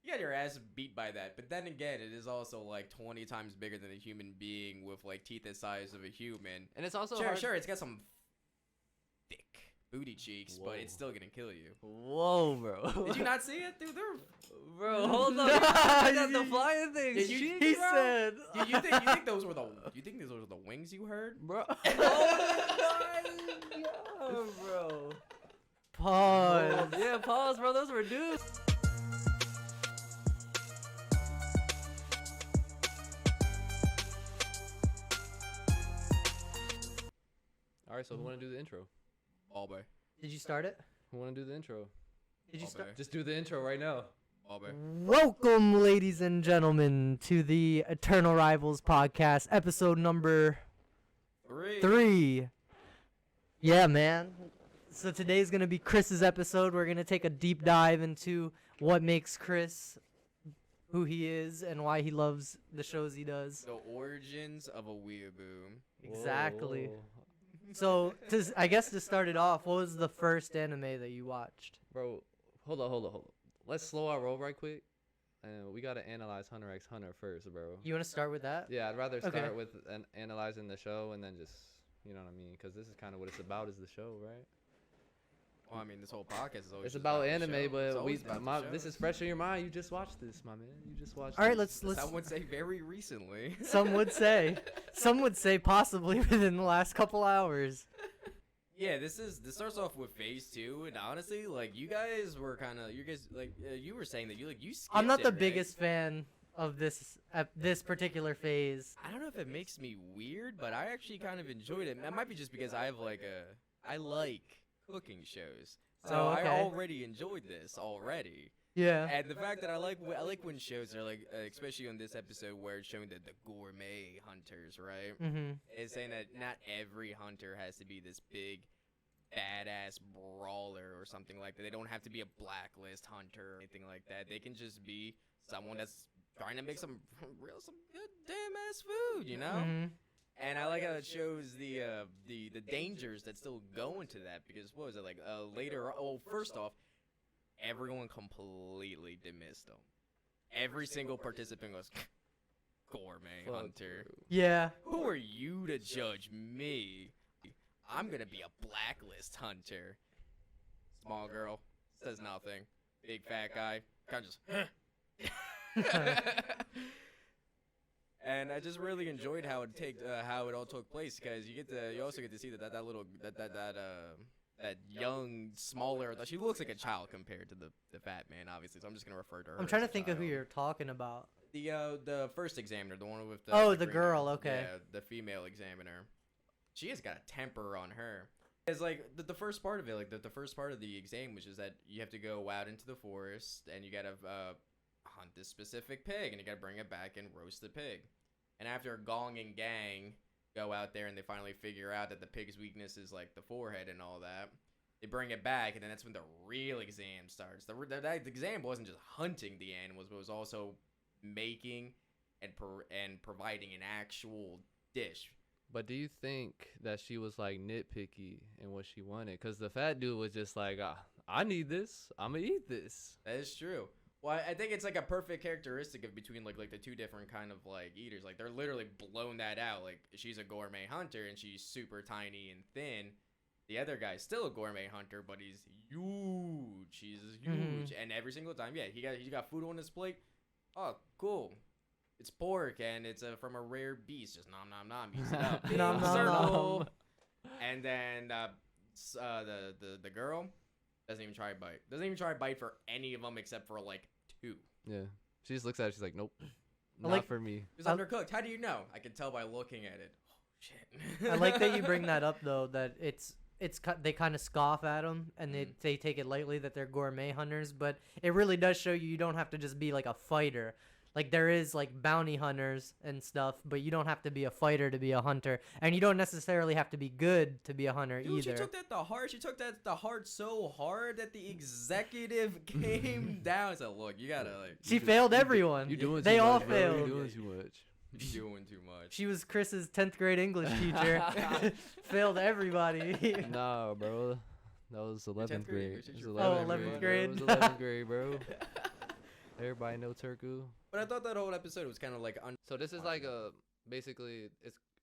you got your ass beat by that. But then again, it is also like 20 times bigger than a human being with like teeth the size of a human. And it's also sure, it's got some thick booty cheeks, but it's still gonna kill you. Whoa, bro. Did you not see it, dude? Bro, hold up. I got the flying things. He said. You think those were the wings you heard, bro? Oh my god, bro. Pause. Yeah, pause, bro. Those were dudes. All right, so who want to do the intro? All by. Did you start it? Who want to do the intro? Did you start? Just do the intro right now. All by. Welcome, ladies and gentlemen, to the Eternal Rivals Podcast, episode number 3. Yeah, man. So today's going to be Chris's episode. We're going to take a deep dive into what makes Kris who he is and why he loves the shows he does. The origins of a weeaboo. Exactly. Whoa. So, I guess to start it off, what was the first anime that you watched? Bro, hold on. Let's slow our roll right quick. We got to analyze Hunter x Hunter first, bro. You want to start with that? Yeah, I'd rather start with analyzing the show and then just, you know what I mean? Because this is kind of what it's about, is the show, right? Well, I mean, this whole podcast is always it's about anime, but this is fresh in your mind. You just watched this, my man. You just watched. All right, this. let's. Some would say very recently. Some would say possibly within the last couple hours. Yeah, this starts off with phase 2, and honestly, like you were saying that you skipped I'm not the right? biggest fan of this particular phase. I don't know if it makes me weird, but I actually kind of enjoyed it. That might be just because I like cooking shows, so okay. I already enjoyed this already. Yeah. And the fact that I like when shows are like, especially on this episode where it's showing the gourmet hunters, right? Mm-hmm. It's saying that not every hunter has to be this big, badass brawler or something like that. They don't have to be a blacklist hunter or anything like that. They can just be someone that's trying to make some good damn ass food, you know? Mm-hmm. And I like how it shows the dangers that still go into that, because what was it like later? Oh, first off, everyone completely dismissed them. Every single participant was gourmet hunter. Yeah. Who are you to judge me? I'm gonna be a blacklist hunter. Small girl says nothing. Big fat guy kind of just. And I just really enjoyed how it all took place, because you also get to see that young, smaller. She looks like a child compared to the fat man, obviously. So I'm just gonna refer to her. I'm trying to as a think of who child. you're talking about. The first examiner, the one with the the green girl. hair. Okay. Yeah, the female examiner. She has got a temper on her. It's like the first part of it, like the first part of the exam, which is that you have to go out into the forest and you gotta hunt this specific pig, and you gotta bring it back and roast the pig. And after Gong and Gang go out there and they finally figure out that the pig's weakness is like the forehead and all that, they bring it back, and then that's when the real exam starts. The exam wasn't just hunting the animals, but it was also making and providing an actual dish. But do you think that she was like nitpicky in what she wanted? Because the fat dude was just like, I need this. I'm gonna eat this. That is true. Well, I think it's like a perfect characteristic of between like the two different kind of like eaters. Like they're literally blown that out. Like she's a gourmet hunter and she's super tiny and thin. The other guy's still a gourmet hunter, but he's huge. He's huge, and every single time, yeah, he got food on his plate. Oh, cool. It's pork and it's from a rare beast. Just nom nom nom. Eats it up. Nom, nom, Circle. nom. And then the girl doesn't even try a bite. Doesn't even try a bite for any of them except for like 2. Yeah. She just looks at it. She's like, nope, not like- for me. It's undercooked. How do you know? I can tell by looking at it. Oh shit. I like that you bring that up though. That they kind of scoff at them and they take it lightly that they're gourmet hunters, but it really does show you don't have to just be like a fighter. Like there is like bounty hunters and stuff, but you don't have to be a fighter to be a hunter, and you don't necessarily have to be good to be a hunter Dude, either. she took that the heart so hard that the executive came down and said, "Look, you gotta like." She failed everyone. You doing They too all much, bro. failed. You doing too much. You're doing too much. She was Chris's 10th grade English teacher. Failed everybody. Nah, bro. That was 11th grade. grade. It was Oh, 11th 11th grade. grade. Bro. It was 11th grade, bro. Everybody know Turku. But I thought that whole episode was kind of like So this is like a basically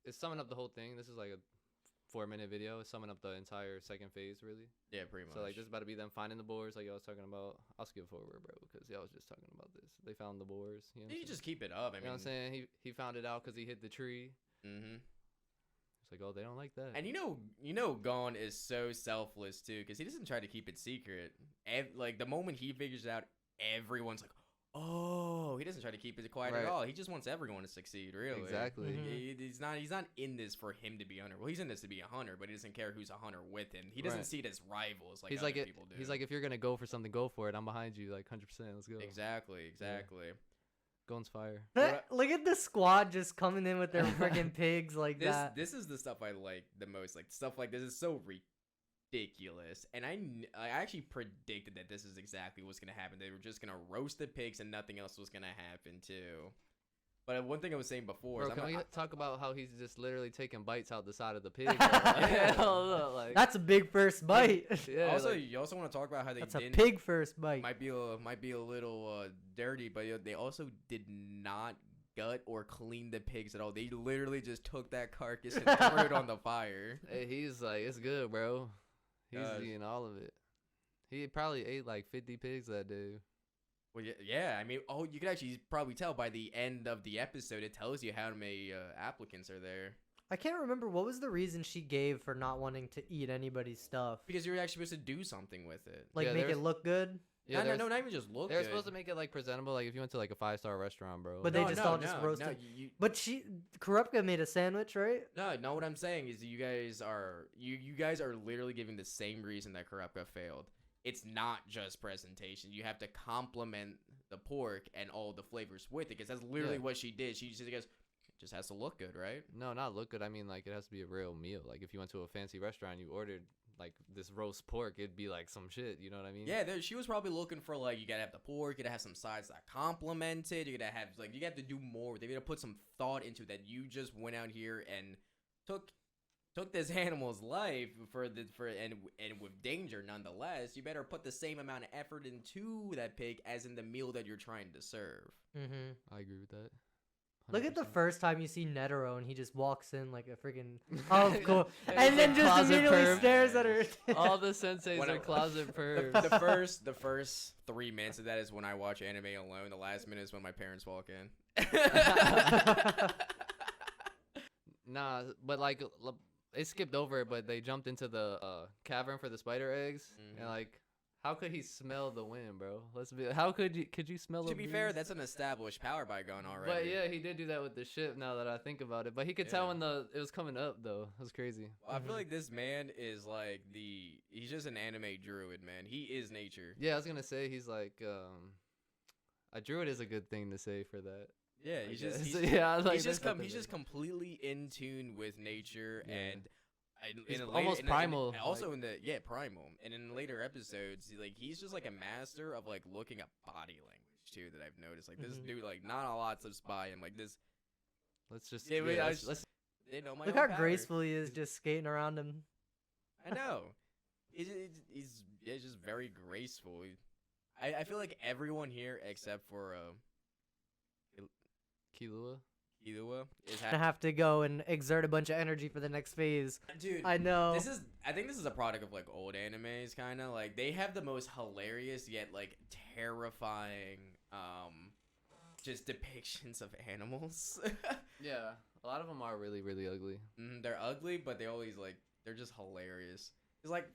it's summing up the whole thing. This is like a 4-minute video. It's summing up the entire second phase, really. yeah, pretty much. So like this is about to be them finding the boars, like y'all was talking about. I'll skip forward, bro, because y'all was just talking about this. They found the boars. You know what I'm you saying? just keep it up. I You mean, know what I'm saying? He found it out because he hit the tree. mm-hmm. It's like, oh, they don't like that. And you know, Gon is so selfless too, because he doesn't try to keep it secret. Like the moment he figures it out, everyone's like, oh, he doesn't try to keep it quiet at Right. all. He just wants everyone to succeed, really. Exactly. Mhm. He's not in this for him to be a hunter. Well, he's in this to be a hunter, but he doesn't care who's a hunter with him. He doesn't Right. see it as rivals like he's other like it, people do. he's like, if you're gonna go for something, go for it. I'm behind you, like 100%. Let's go. exactly. Gon's fire. Look at the squad just coming in with their freaking pigs like that. This is the stuff I like the most. Like stuff like this is so ridiculous, and I actually predicted that this is exactly what's gonna happen. They were just gonna roast the pigs, and nothing else was gonna happen too. But one thing I was saying before, Bro, is can we talk about how he's just literally taking bites out the side of the pig? That's a big first bite. yeah, also, like, you also want to talk about how they That's a didn't. pig first bite. Might be a little dirty, but they also did not gut or clean the pigs at all. They literally just took that carcass and threw it on the fire. hey, he's like, it's good, bro. He's Gosh. eating all of it. He probably ate like 50 pigs that day. Well, yeah. I mean, you can actually probably tell by the end of the episode. It tells you how many applicants are there. I can't remember what was the reason she gave for not wanting to eat anybody's stuff. Because you're actually supposed to do something with it. Like Yeah, make it there's- look good. Yeah, no, not even just look They're good. supposed to make it like presentable, like if you went to like a 5-star restaurant, bro. But they just all just roasted. No, But Kurapika made a sandwich, right? no, what I'm saying is you guys are literally giving the same reason that Kurapika failed. It's not just presentation. You have to complement the pork and all the flavors with it, because that's literally what she did. She just goes, it just has to look good, right? No, not look good. I mean, like, it has to be a real meal. Like, if you went to a fancy restaurant, you ordered like this roast pork, it'd be like some shit. You know what I mean? Yeah, she was probably looking for like, you gotta have the pork, you gotta have some sides that complement it, you gotta have you got to do more. They gotta put some thought into that. You just went out here and took this animal's life and with danger nonetheless. You better put the same amount of effort into that pig as in the meal that you're trying to serve. Mm-hmm. I agree with that. Look at the 100%. first time you see Netero and he just walks in like a freaking cool, and He's then a just closet immediately perv. stares at her. All the senseis When are I- closet pervs. The first 3 minutes of that is when I watch anime alone. The last minute is when my parents walk in. Nah, but like they skipped over it, but they jumped into the cavern for the spider eggs, and Mhm. like, how could he smell the wind, bro? How could you smell? To a be fair, breeze? that's an established power by Gon already. But yeah, he did do that with the ship. Now that I think about it, but he could tell Yeah. when it was coming up though. It was crazy. Well, I feel like this man is like he's just an anime druid, man. He is nature. Yeah, I was gonna say he's like a druid is a good thing to say for that. Yeah, I he's just guess. he's, yeah, like, he's just there's nothing he's just better. completely in tune with nature Yeah. and He's in almost primal, also like- in the primal, and in later episodes, he's just like a master of like looking at body language too. That I've noticed, like this Mhm. dude, like not a lot slips by him. Like this, Let's just Yeah, wait, I let's, was- let's they know my Look own how power. graceful he is just skating around him. I know. He's just very graceful. I feel like everyone here except for Killua. Killua is Gonna have to go and exert a bunch of energy for the next phase. dude. I know. I think this is a product of like old animes, kind of like they have the most hilarious yet like terrifying just depictions of animals. Yeah, a lot of them are really really ugly. They're ugly, but they're just hilarious. It's like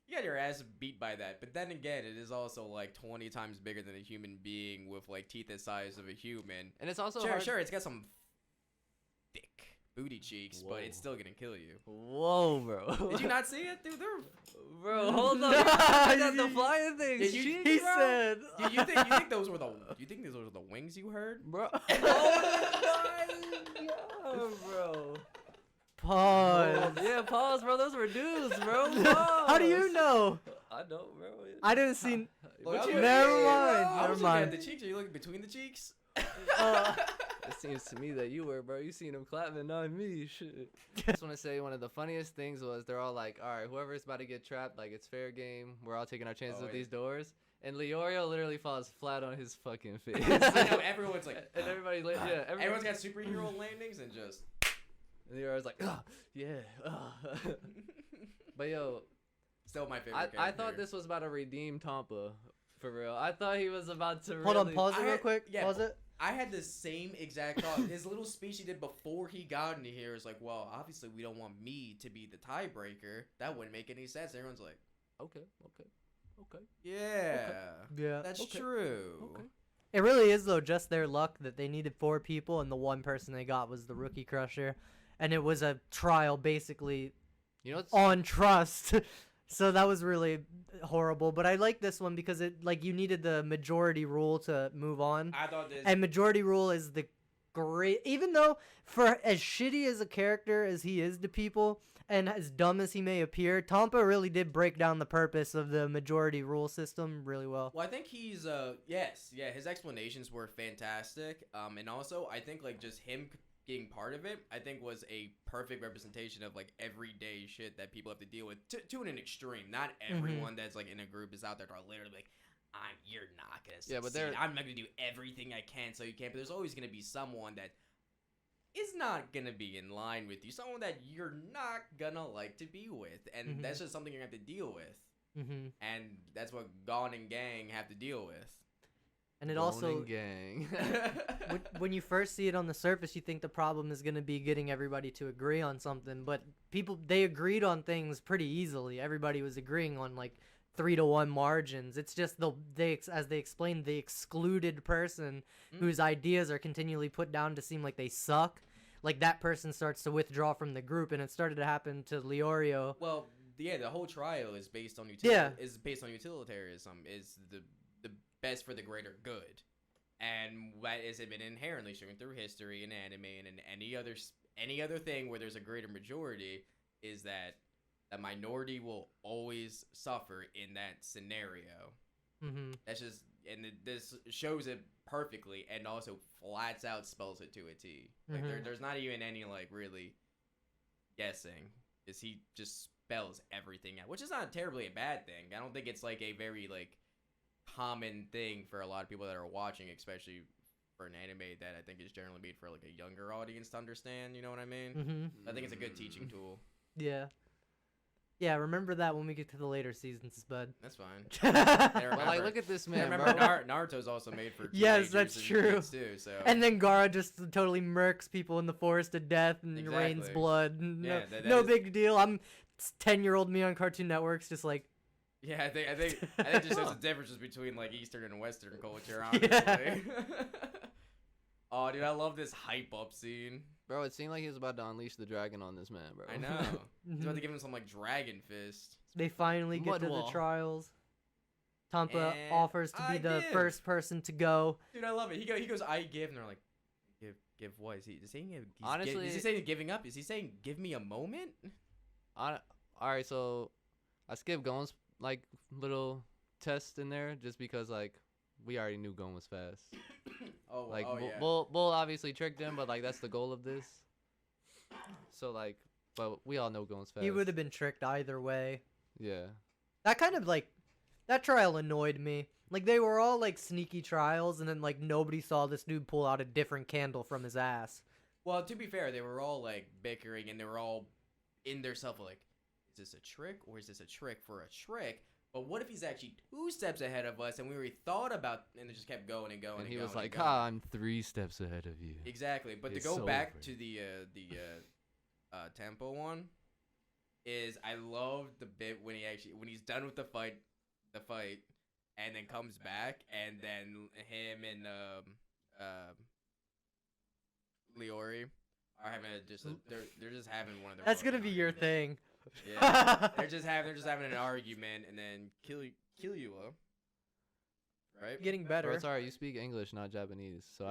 you got your ass beat by that, but then again, it is also like 20 times bigger than a human being with like teeth the size of a human. And it's also Sure, hard. sure, it's got some thick booty cheeks, but Whoa. it's still gonna kill you. Whoa, bro. Did you not see it, dude? Bro, hold on. Nah, I got the you- flying things. Yeah, you- Cheeks, He bro. said. You think those were the wings you heard? Bro. Oh bro. my Pause. god. Yeah, pause, bro. Those were dudes, bro. How do you Pause. know? I don't, bro. I didn't see. What Bro, you- Never I mind. was Never looking mind. at the cheeks. Are you looking between the cheeks? It seems to me that you were, bro. You seen him clapping, not me. Shit. I just want to say one of the funniest things was they're all like, all right, whoever's about to get trapped, like it's fair game. We're all taking our chances Oh, with yeah. these doors. And Leorio literally falls flat on his fucking face. I know, everyone's like, and everybody, everyone's got superhero landings and just. And Leorio's like, yeah. But yo, still my favorite. I thought this was about to redeem Tonpa, for real. I thought he was about to. Hold on, pause it real quick. Yeah, pause it. I had the same exact thought. His little speech he did before he got into here is like, well, obviously we don't want me to be the tiebreaker. That wouldn't make any sense. Everyone's like, okay. yeah, Yeah, that's true. Okay. It really is though just their luck that they needed 4 people and the one person they got was the Rookie Crusher, and it was a trial basically, on trust. So that was really horrible. But I like this one because it you needed the majority rule to move on. I thought this. And majority rule is the great, even though for as shitty as a character as he is to people and as dumb as he may appear, Tonpa really did break down the purpose of the majority rule system really well. Well, I think he's his explanations were fantastic. And also I think just him being part of it, I think was a perfect representation of everyday shit that people have to deal with to an extreme. Not everyone that's in a group is out there to literally you're not gonna succeed. Yeah, but I'm not gonna do everything I can so you can. But there's always gonna be someone that is not gonna be in line with you, someone that you're not gonna like to be with, and that's just something you're gonna have to deal with. And that's what Gon and Gang have to deal with. And it also, gang. when you first see it on the surface, you think the problem is going to be getting everybody to agree on something. But they agreed on things pretty easily. Everybody was agreeing on 3-1 margins. It's just as they explained, the excluded person whose ideas are continually put down to seem like they suck. That person starts to withdraw from the group, and it started to happen to Leorio. Well, yeah, the whole trial is based on utilitarianism. Is the best for the greater good, and that has been inherently shown through history and anime and in any other thing where there's a greater majority, is that the minority will always suffer in that scenario. That's just, and this shows it perfectly, and also flats out spells it to a T. There's not even any really guessing, is he just spells everything out, which is not terribly a bad thing. I don't think it's a very common thing for a lot of people that are watching, especially for an anime that I think is generally made for a younger audience to understand. You know what I mean? I think it's a good teaching tool. Yeah, remember that when we get to the later seasons, bud. That's fine. Well, look at this man. Remember, Naruto's also made for yes, that's true. Too, so. And then Gaara just totally murks people in the forest to death and rains blood. No big deal. I'm 10-year-old me on Cartoon Network's just yeah, I think just there's a difference between Eastern and Western culture, honestly. Oh, dude, I love this hype up scene. Bro, it seemed like he was about to unleash the dragon on this man, bro. I know. He's about to give him some dragon fist. They finally get to the trials. Tonpa offers to be the first person to go. Dude, I love it. He goes, I give, and they're like, give what? Is he saying? Honestly, is he saying giving up? Is he saying give me a moment? All right, so I skipped Gon's little test in there just because we already knew Gon was fast. Yeah. Bull obviously tricked him, but that's the goal of this. So but we all know Gon's fast. He would have been tricked either way. Yeah. That kind of that trial annoyed me. They were all sneaky trials, and then nobody saw this dude pull out a different candle from his ass. Well, to be fair, they were all bickering, and they were all in their self is this a trick or is this a trick for a trick? But what if he's actually 2 steps ahead of us, and we already thought about, and it just kept going and going. And he going was and like, I'm 3 steps ahead of you. Exactly. But It's to go back over. to the tempo one, is I love the bit when he's done with the fight, and then comes back, and then him and Leorio are having they're just having one of their. That's gonna be your thing. Yeah, they're just having an argument, and then Killua, right? Getting better. Bro, it's alright, you speak English, not Japanese. So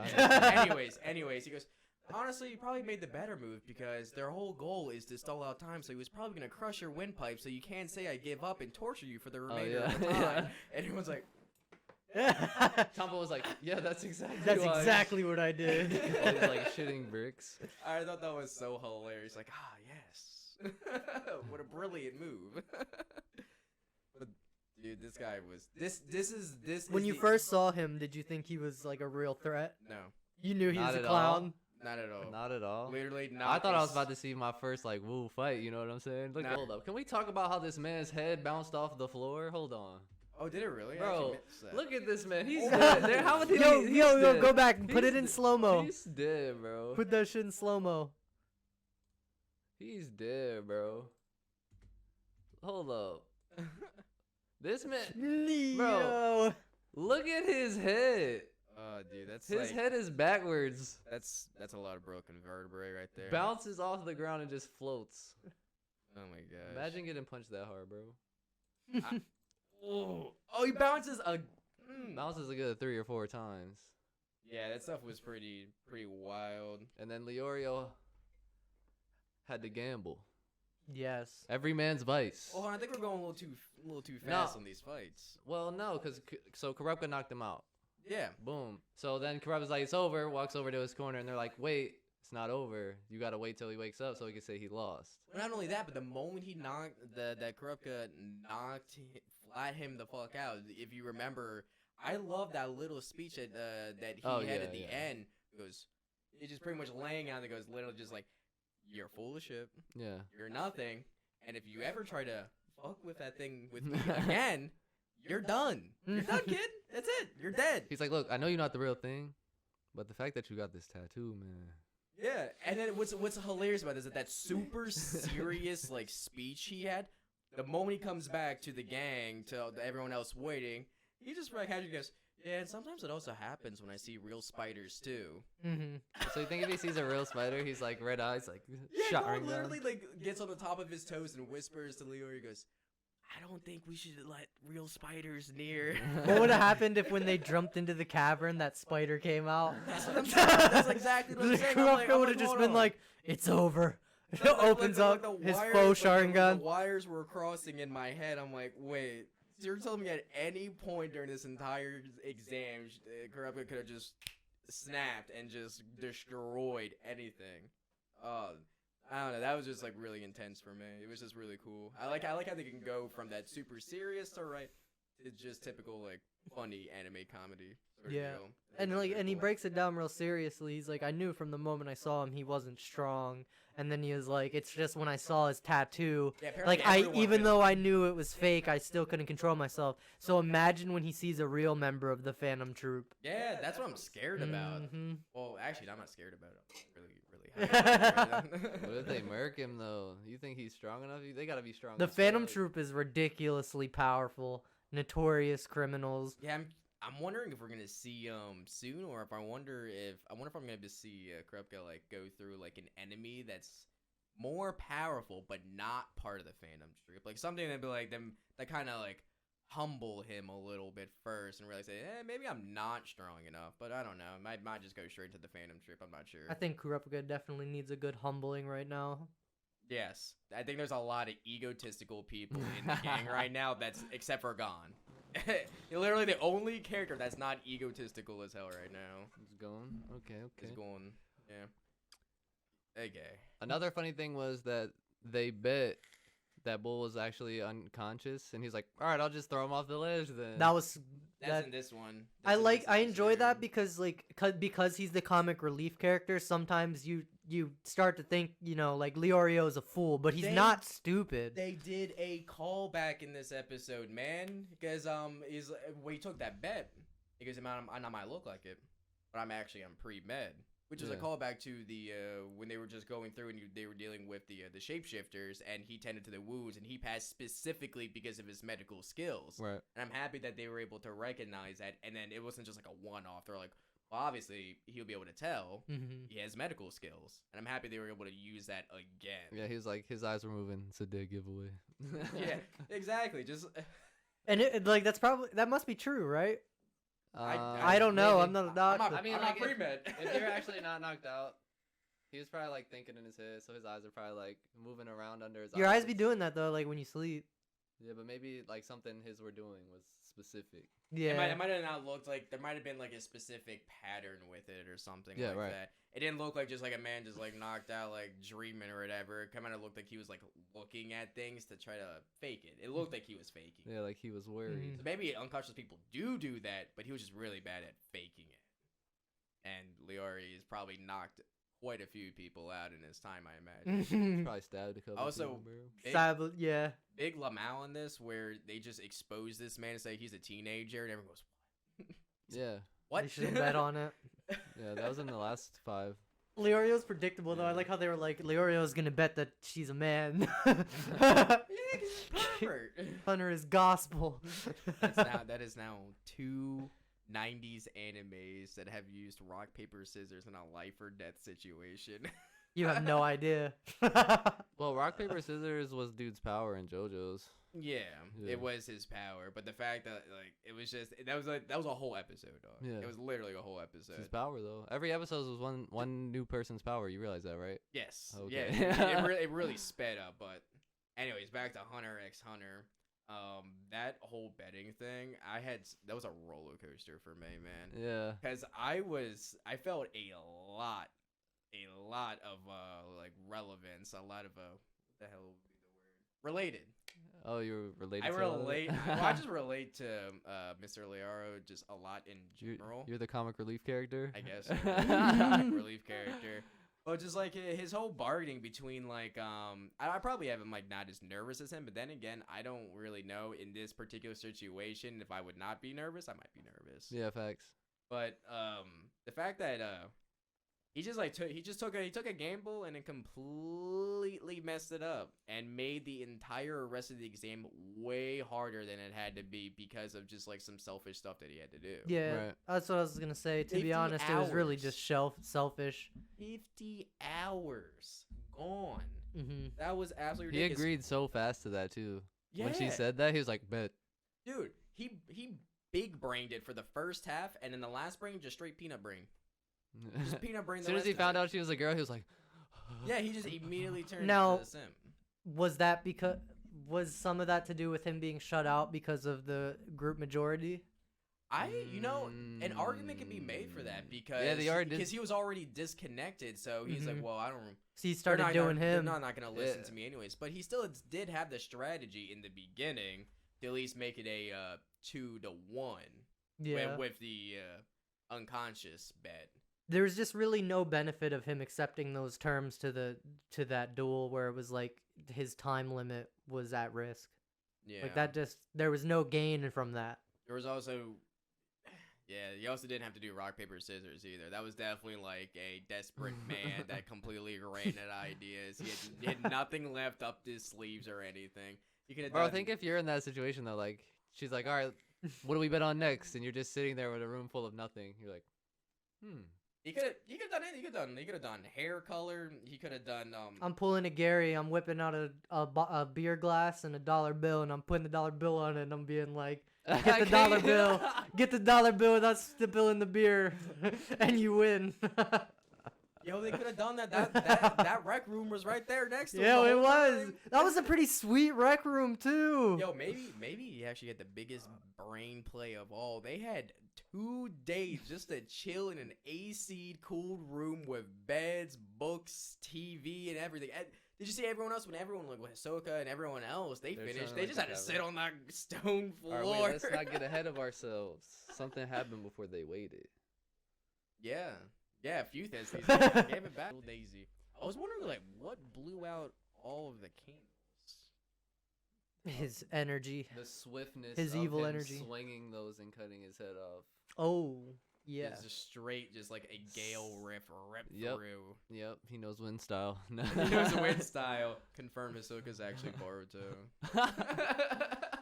anyways, he goes, honestly, you probably made the better move because their whole goal is to stall out time, so he was probably gonna crush your windpipe, so you can't say I give up and torture you for the remainder of the time. And everyone's like, Tonpa was like, yeah, that's exactly what I did. All these shitting bricks. I thought that was so hilarious. Yes. What a brilliant move. But Dude, this guy was this. When you first saw him, did you think he was like a real threat? No, You knew he Not was a at clown. not at all. Not at all. Literally not. I thought I was about to see my first like woo fight. You know what I'm saying? Look, Nah. hold up. Can we talk about how this man's head bounced off the floor? Hold on, Oh, did it really? I bro. actually missed that. Look at this man. He's Oh. dead. There, how did Yo, he? yo, he's yo, dead. go back and put it in He's- slow mo. He's dead, bro. Put that shit in slow mo. He's dead, bro. Hold up. This man. Leo. Look at his head. Oh, dude, that's His like, head is backwards. that's a lot of broken vertebrae right there. Bounces off the ground and just floats. Oh my gosh. Imagine getting punched that hard, bro. Oh, he bounces a. Bounces a good 3 or 4 times. Yeah, that stuff was pretty wild. And then Leorio had to gamble. Yes. Every man's vice. Oh, I think we're going a little too No. fast on these fights. Well, no, because so Kurapika knocked him out. Yeah. Boom. So then Kurapika's like, it's over, walks over to his corner, and they're like, wait, it's not over. You got to wait till he wakes up so he can say he lost. Well, not only that, but the moment he knocked that Kurapika flat him the fuck out. If you remember, I love that little speech that he Oh, had yeah, at the yeah. end. It goes, he's just pretty much laying out. It goes literally just like, you're full of shit. Yeah. You're nothing. And if you ever try to fuck with that thing with me again, you're done. You're done, kid. That's it. You're dead. He's like, look, I know you're not the real thing, but the fact that you got this tattoo, man. Yeah, and then what's hilarious about this is that super serious like speech he had. The moment he comes back to the gang, to everyone else waiting, he just like casually goes, "Yeah, and sometimes it also happens when I see real spiders too." Mm-hmm. So you think if he sees a real spider, he's like red eyes, like Yeah, showering Gon down? literally like gets on the top of his toes and whispers to Leo. He goes, "I don't think we should let real spiders near." What would have happened if when they jumped into the cavern, that spider came out? That's what I'm saying. That's exactly what I'm saying. I'm like, Kurapika would have just hold been on. like, "It's over." It Like, opens like up the his wires- faux like, Sharingan. The wires were crossing in my head. I'm like, wait. So you're telling me at any point during this entire exam, Kurapika could have just snapped and just destroyed anything? I don't know. That was just like really intense for me. It was just really cool. I like how they can go from that super serious to to just typical like funny anime comedy. Sort Yeah. of deal. And It was like, very and he cool. breaks it down real seriously. He's like, I knew from the moment I saw him he wasn't strong. And then he was like, it's just when I saw his tattoo. Yeah, apparently Like everyone even feels- though I knew it was fake, I still couldn't control myself. So imagine when he sees a real member of the Phantom Troop. Yeah, that's what I'm scared about. Mhm. Well, actually, I'm not scared about it. I'm really happy. What if they murk him though? You think he's strong enough? They gotta be strong. The as Phantom fuck. Troop is ridiculously powerful, notorious criminals. Yeah, I'm wondering if we're gonna see soon, or if I wonder if I'm gonna see Kurapika like go through like an enemy that's more powerful but not part of the Phantom Troop, like something that'd be like them that kind of like humble him a little bit first and really say, maybe I'm not strong enough, but I don't know, might just go straight to the Phantom Troop. I'm not sure. I think Kurapika definitely needs a good humbling right now. Yes, I think there's a lot of egotistical people in the gang right now. That's except for Gon. You're literally the only character that's not egotistical as hell right now. It's going. Okay. Is going, yeah. Okay. Another funny thing was that they bet that Bull was actually unconscious, and he's like, "All right, I'll just throw him off the ledge then." That was That's that. in this one. I This like. is I this enjoy year. that because like because he's the comic relief character. Sometimes you start to think like Leorio is a fool, but he's They- not stupid. They did a callback in this episode, man, because he's when he took that bet, he goes, I might look like it, but I'm pre-med. Which is a Yeah. callback to the when they were just going through and they were dealing with the shapeshifters, and he tended to the wounds, and he passed specifically because of his medical skills. Right. And I'm happy that they were able to recognize that, and then it wasn't just like a one-off. They're like, well, obviously he'll be able to tell Mm-hmm. he has medical skills, and I'm happy they were able to use that again. Yeah, he was like, his eyes were moving. It's a dead giveaway. Yeah, exactly. Just And like that must be true, right? I I don't know. maybe. I'm not a I'm doctor. not- I mean, I'm like, not pre-med. if you're actually not knocked out, he was probably like thinking in his head, so his eyes are probably like moving around under his Your eyes be doing that though, like when you sleep. Yeah, but maybe like something his were doing was specific. Yeah. It might have not looked like there might have been like a specific pattern with it or something like that. It didn't look like just like a man just like knocked out like dreaming or whatever. It kind of looked like he was like looking at things to try to fake it. It looked like he was faking. Yeah, like he was worried. So maybe unconscious people do that, but he was just really bad at faking it. And Leorio has probably knocked quite a few people out in his time, I imagine. Probably stabbed a couple. Also, people, big Lamau in this, where they just expose this man and say he's a teenager, and everyone goes, "What?" Yeah. What? They should have bet on it. Yeah, that was in the last 5. Leorio's predictable though. I like how they were like, Leorio's gonna bet that she's a man. Pervert. Hunter is gospel. That is now 2 90s animes that have used rock paper scissors in a life or death situation. You have no idea. Well, rock paper scissors was dude's power in JoJo's. Yeah, it was his power, but the fact that like it was just that was a whole episode, dog. Yeah. It was literally a whole episode. It's his power though. Every episode was one new person's power. You realize that, right? Yes. Okay. Yeah. It really sped up. But anyways, back to Hunter x Hunter. That whole betting thing, that was a roller coaster for me, man. Yeah. Because I felt a lot of like relevance, a lot of what the hell would be the word? Related. Oh, you're related. I just relate to Mr. Leorio just a lot in general. You're the comic relief character, I guess. Comic relief character. But just like his whole bargaining between like I probably am like not as nervous as him, but then again, I don't really know in this particular situation if I would not be nervous. I might be nervous. Yeah, facts. But the fact that he took a gamble and then completely messed it up and made the entire rest of the exam way harder than it had to be because of just like some selfish stuff that he had to do. Yeah, right. That's what I was gonna say. To be honest, it was really just selfish. 50 hours gone. Mm-hmm. That was absolutely ridiculous. He agreed so fast to that too. Yeah. When she said that, he was like, "Bet." Dude, he big brained it for the first half, and in the last brain, just straight peanut brain. Just peanut brain. As soon as he found out she was a girl, he was like, yeah, he just immediately turned Now, into a simp. Was some of that to do with him being shut out because of the group majority? An argument can be made for that because he was already disconnected, so he's like, well, I don't. So he started doing him. They're not gonna listen to me anyways. But he still did have the strategy in the beginning to at least make it a 2-1. Yeah. With the unconscious bet. There was just really no benefit of him accepting those terms to that duel where it was like his time limit was at risk. Yeah. Like there was no gain from that. There was also, you also didn't have to do rock, paper, scissors either. That was definitely like a desperate man that completely ran at ideas. He had nothing left up his sleeves or anything. He could have Bro, I think if you're in that situation though, like she's like, all right, what do we bet on next? And you're just sitting there with a room full of nothing. You're like, He could have done it. He could have done hair color. He could have done. I'm pulling a Gary. I'm whipping out a beer glass and a dollar bill, and I'm putting the dollar bill on it. And I'm being like, "Get the dollar bill. Get the dollar bill without spilling the beer, and you win." Yo, they could have done that. That rec room was right there next to him. Yeah, it was. That was a pretty sweet rec room too. Yo, maybe he actually had the biggest brain play of all. They had 2 days just to chill in an AC cooled room with beds, books, TV, and everything. Did you see everyone else? When everyone like Hisoka and everyone else, they finished. They just had to sit on that stone floor. All right, wait, let's not get ahead of ourselves. Something happened before they waited. Yeah, a few things. They gave it back. Daisy. I was wondering like what blew out all of the candles. His energy. The swiftness. His of evil him energy. Swinging those and cutting his head off. Oh. Yeah. It's just straight, just like a gale ripped through. Yep, he knows wind style. He knows the wind style. Confirmed Hisoka's actually Boruto.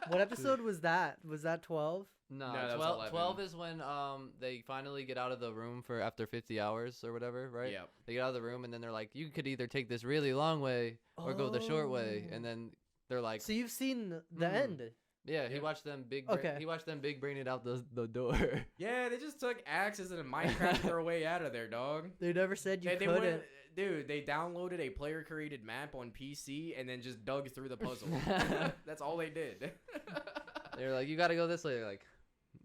What episode was that? Was that 12? No, that 12, was 12 is when they finally get out of the room for after 50 hours or whatever, right? Yep. They get out of the room and then they're like, you could either take this really long way or go the short way. And then they're like, so you've seen the end. Yeah, he watched them big brain it out the door. Yeah, they just took axes and Minecraft their way out of there, dog. They never said you couldn't. Dude, they downloaded a player-created map on PC and then just dug through the puzzle. That's all they did. They're like, you gotta go this way. They're like,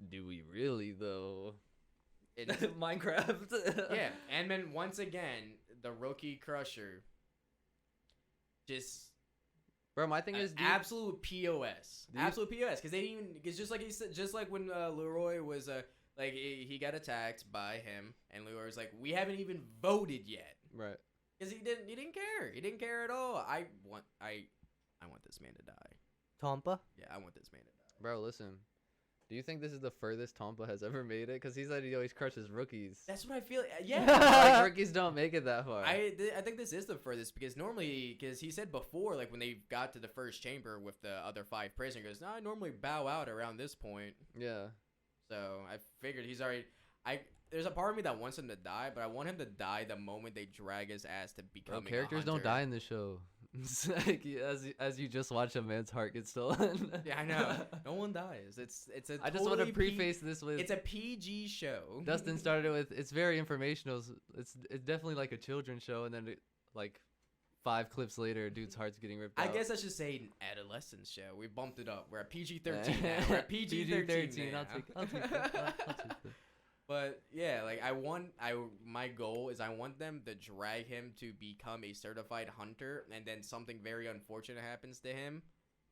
do we really though? In Minecraft. Yeah, and then once again, the rookie crusher. Just. Bro, my thing is, dude, absolute POS. Absolute POS. Because they didn't even. It's just like he said. Just like when Leroy was like he got attacked by him, and Leroy was like, "We haven't even voted yet." Right. Because he didn't care. He didn't care at all. I want this man to die. Tonpa? Yeah, I want this man to die. Bro, listen. Do you think this is the furthest Tonpa has ever made it? Because he said he always crushes rookies. That's what I feel. Yeah. Like, rookies don't make it that far. I think this is the furthest because normally, because he said before, like when they got to the first chamber with the other 5 prisoners, he goes, "No, I normally bow out around this point." Yeah. So I figured he's already. There's a part of me that wants him to die, but I want him to die the moment they drag his ass to become. Bro, characters don't die in the show. It's like, as you just watch a man's heart get stolen. Yeah, I know. No one dies. It's a. I just want to preface this with. It's a PG show. Dustin started it with. It's very informational. It's definitely like a children's show, and then like 5 clips later, a dude's heart's getting ripped out. I guess I should say an adolescent show. We bumped it up. We're at PG-13 now. We're at PG-13 now. I'll take that. But yeah, like my goal is I want them to drag him to become a certified hunter, and then something very unfortunate happens to him,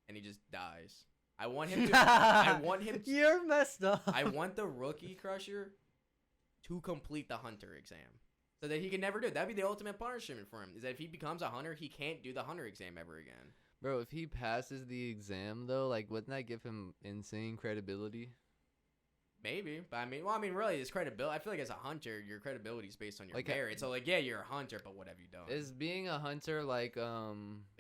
and he just dies. I want him to. You're messed up. I want the rookie crusher to complete the hunter exam, so that he can never do it. That'd be the ultimate punishment for him. Is that if he becomes a hunter, he can't do the hunter exam ever again. Bro, if he passes the exam though, like wouldn't that give him insane credibility? Maybe, but I mean, really, his credibility. I feel like as a hunter, your credibility is based on your merit. So, like, yeah, you're a hunter, but what have you done? Is being a hunter like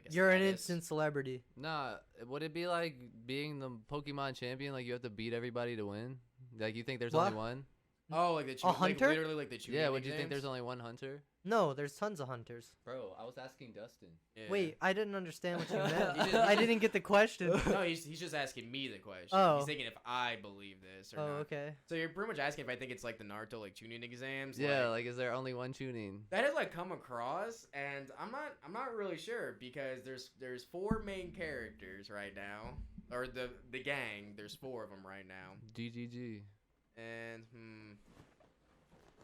You're an instant celebrity. Nah, would it be like being the Pokemon champion? Like you have to beat everybody to win? Like you think there's only one? Oh, like a hunter? Like, literally, like the Chunin Yeah. Would you exams? think there's only one hunter? No, there's tons of hunters. Bro, I was asking Dustin. Yeah. Wait, I didn't understand what you meant. He just- I didn't get the question. No, he's just asking me the question. Oh. He's thinking if I believe this or Oh, not. okay. So you're pretty much asking if I think it's like the Naruto like Chunin exams. Yeah, like is there only one Chunin? That has like come across, and I'm not really sure because there's 4 main characters right now, or the gang. There's 4 of them right now. GGG. And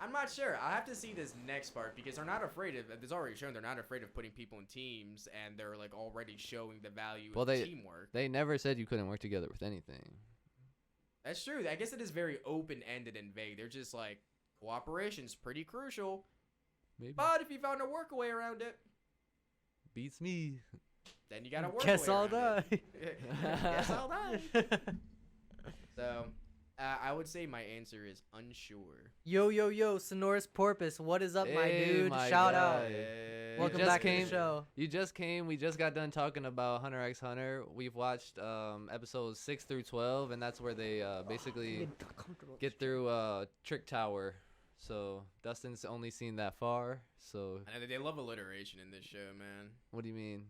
I'm not sure. I have to see this next part because they're not afraid of. It's already shown they're not afraid of putting people in teams, and they're like already showing the value of teamwork. They never said you couldn't work together with anything. That's true. I guess it is very open-ended and vague. They're just like cooperation's pretty crucial, Maybe. but if you found a workaway around it, Beats me. then you gotta work. Guess I'll die. Guess I'll die. So. I would say my answer is unsure. Yo, Sonorous Porpoise, what is up, my Hey, dude? my Shout guy. out. Hey. Welcome just back to came- the show. You just came. We just got done talking about Hunter x Hunter. We've watched episodes 6 through 12, and that's where they basically get through Trick Tower. So Dustin's only seen that far. So I know they love alliteration in this show, man. what do you mean?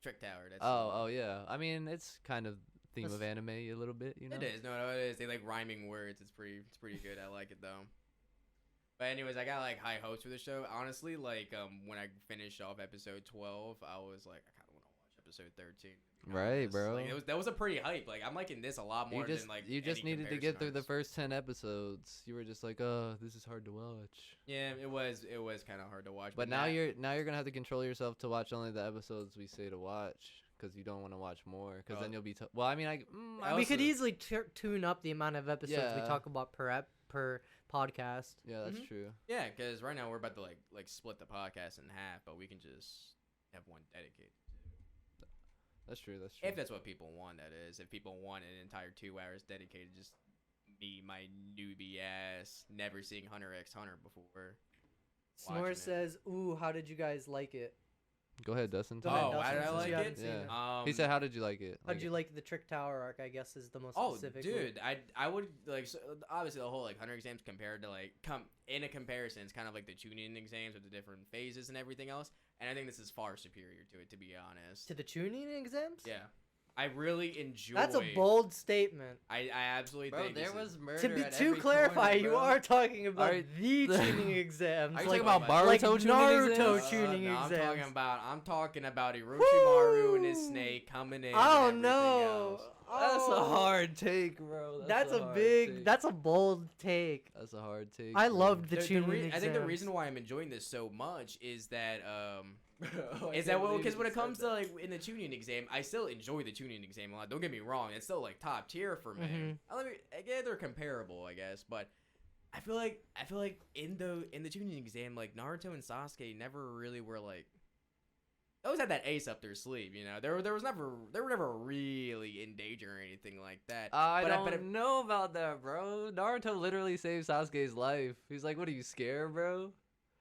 Trick Tower. That's Oh yeah. I mean, it's kind of theme of That's- anime a little bit, you know. It is. No, it is. They like rhyming words. It's pretty good. I like it though. But anyways, I got like high hopes for the show. Honestly, like when I finished off episode 12, I was like, I kind of want to watch episode 13. to be Right, honest. bro. Like, that was a pretty hype. Like I'm liking this a lot more than like. You just any needed to get through the comparison first 10 episodes. You were just like, oh, this is hard to watch. Yeah, it was kind of hard to watch. But now you're gonna have to control yourself to watch only the episodes we say to watch, because you don't want to watch more, because then you'll be. Well, I mean, we could easily tune up the amount of episodes we Yeah. talk about per podcast. Yeah, that's true. Yeah, because right now we're about to like split the podcast in half, but we can just have one dedicated. That's true. That's true. If that's what people want, that is. If people want an entire 2 hours dedicated, just me, my newbie ass, never seeing Hunter x Hunter before. Snore watching it. says, "Ooh, how did you guys like it?" Go ahead, Dustin. Go ahead, Oh, how Dustin, did I since like you haven't it? seen Yeah. it. He said, "How did you like it?" How'd you like the Trick Tower arc? I guess is the most Oh, specific. dude, I would like obviously the whole like Hunter exams compared to like in a comparison, it's kind of like the Chunin exams with the different phases and everything else, and I think this is far superior to it, to be honest. To the tuning exams? Yeah, I really enjoy. That's a bold statement. I absolutely think there this was is, murder. To be at too every clarify, corner, you bro. are talking about Are- the tuning exams. Are you like, talking about like Boruto tuning Naruto exams? tuning no, exams. I'm talking about Orochimaru and his Woo! snake coming in. Oh, and everything no. else. That's a Oh. hard take, bro. That's a hard big. take. That's a bold take. That's a hard take. I bro. loved the The Chunin I think the exams. reason why I'm enjoying this so much is that Oh, I is that can't well believe because you when it said comes to that. like in the tuning exam, I still enjoy the tuning exam a lot. Don't get me wrong, it's still like top tier for me. Mhm. Again, they're comparable, I guess, but I feel like in the tuning exam, like Naruto and Sasuke never really were like. They always had that ace up their sleeve, you know. They were never really in danger or anything like that. I But don't know about that, bro. Naruto literally saved Sasuke's life. He's like, "What are you scared, bro?"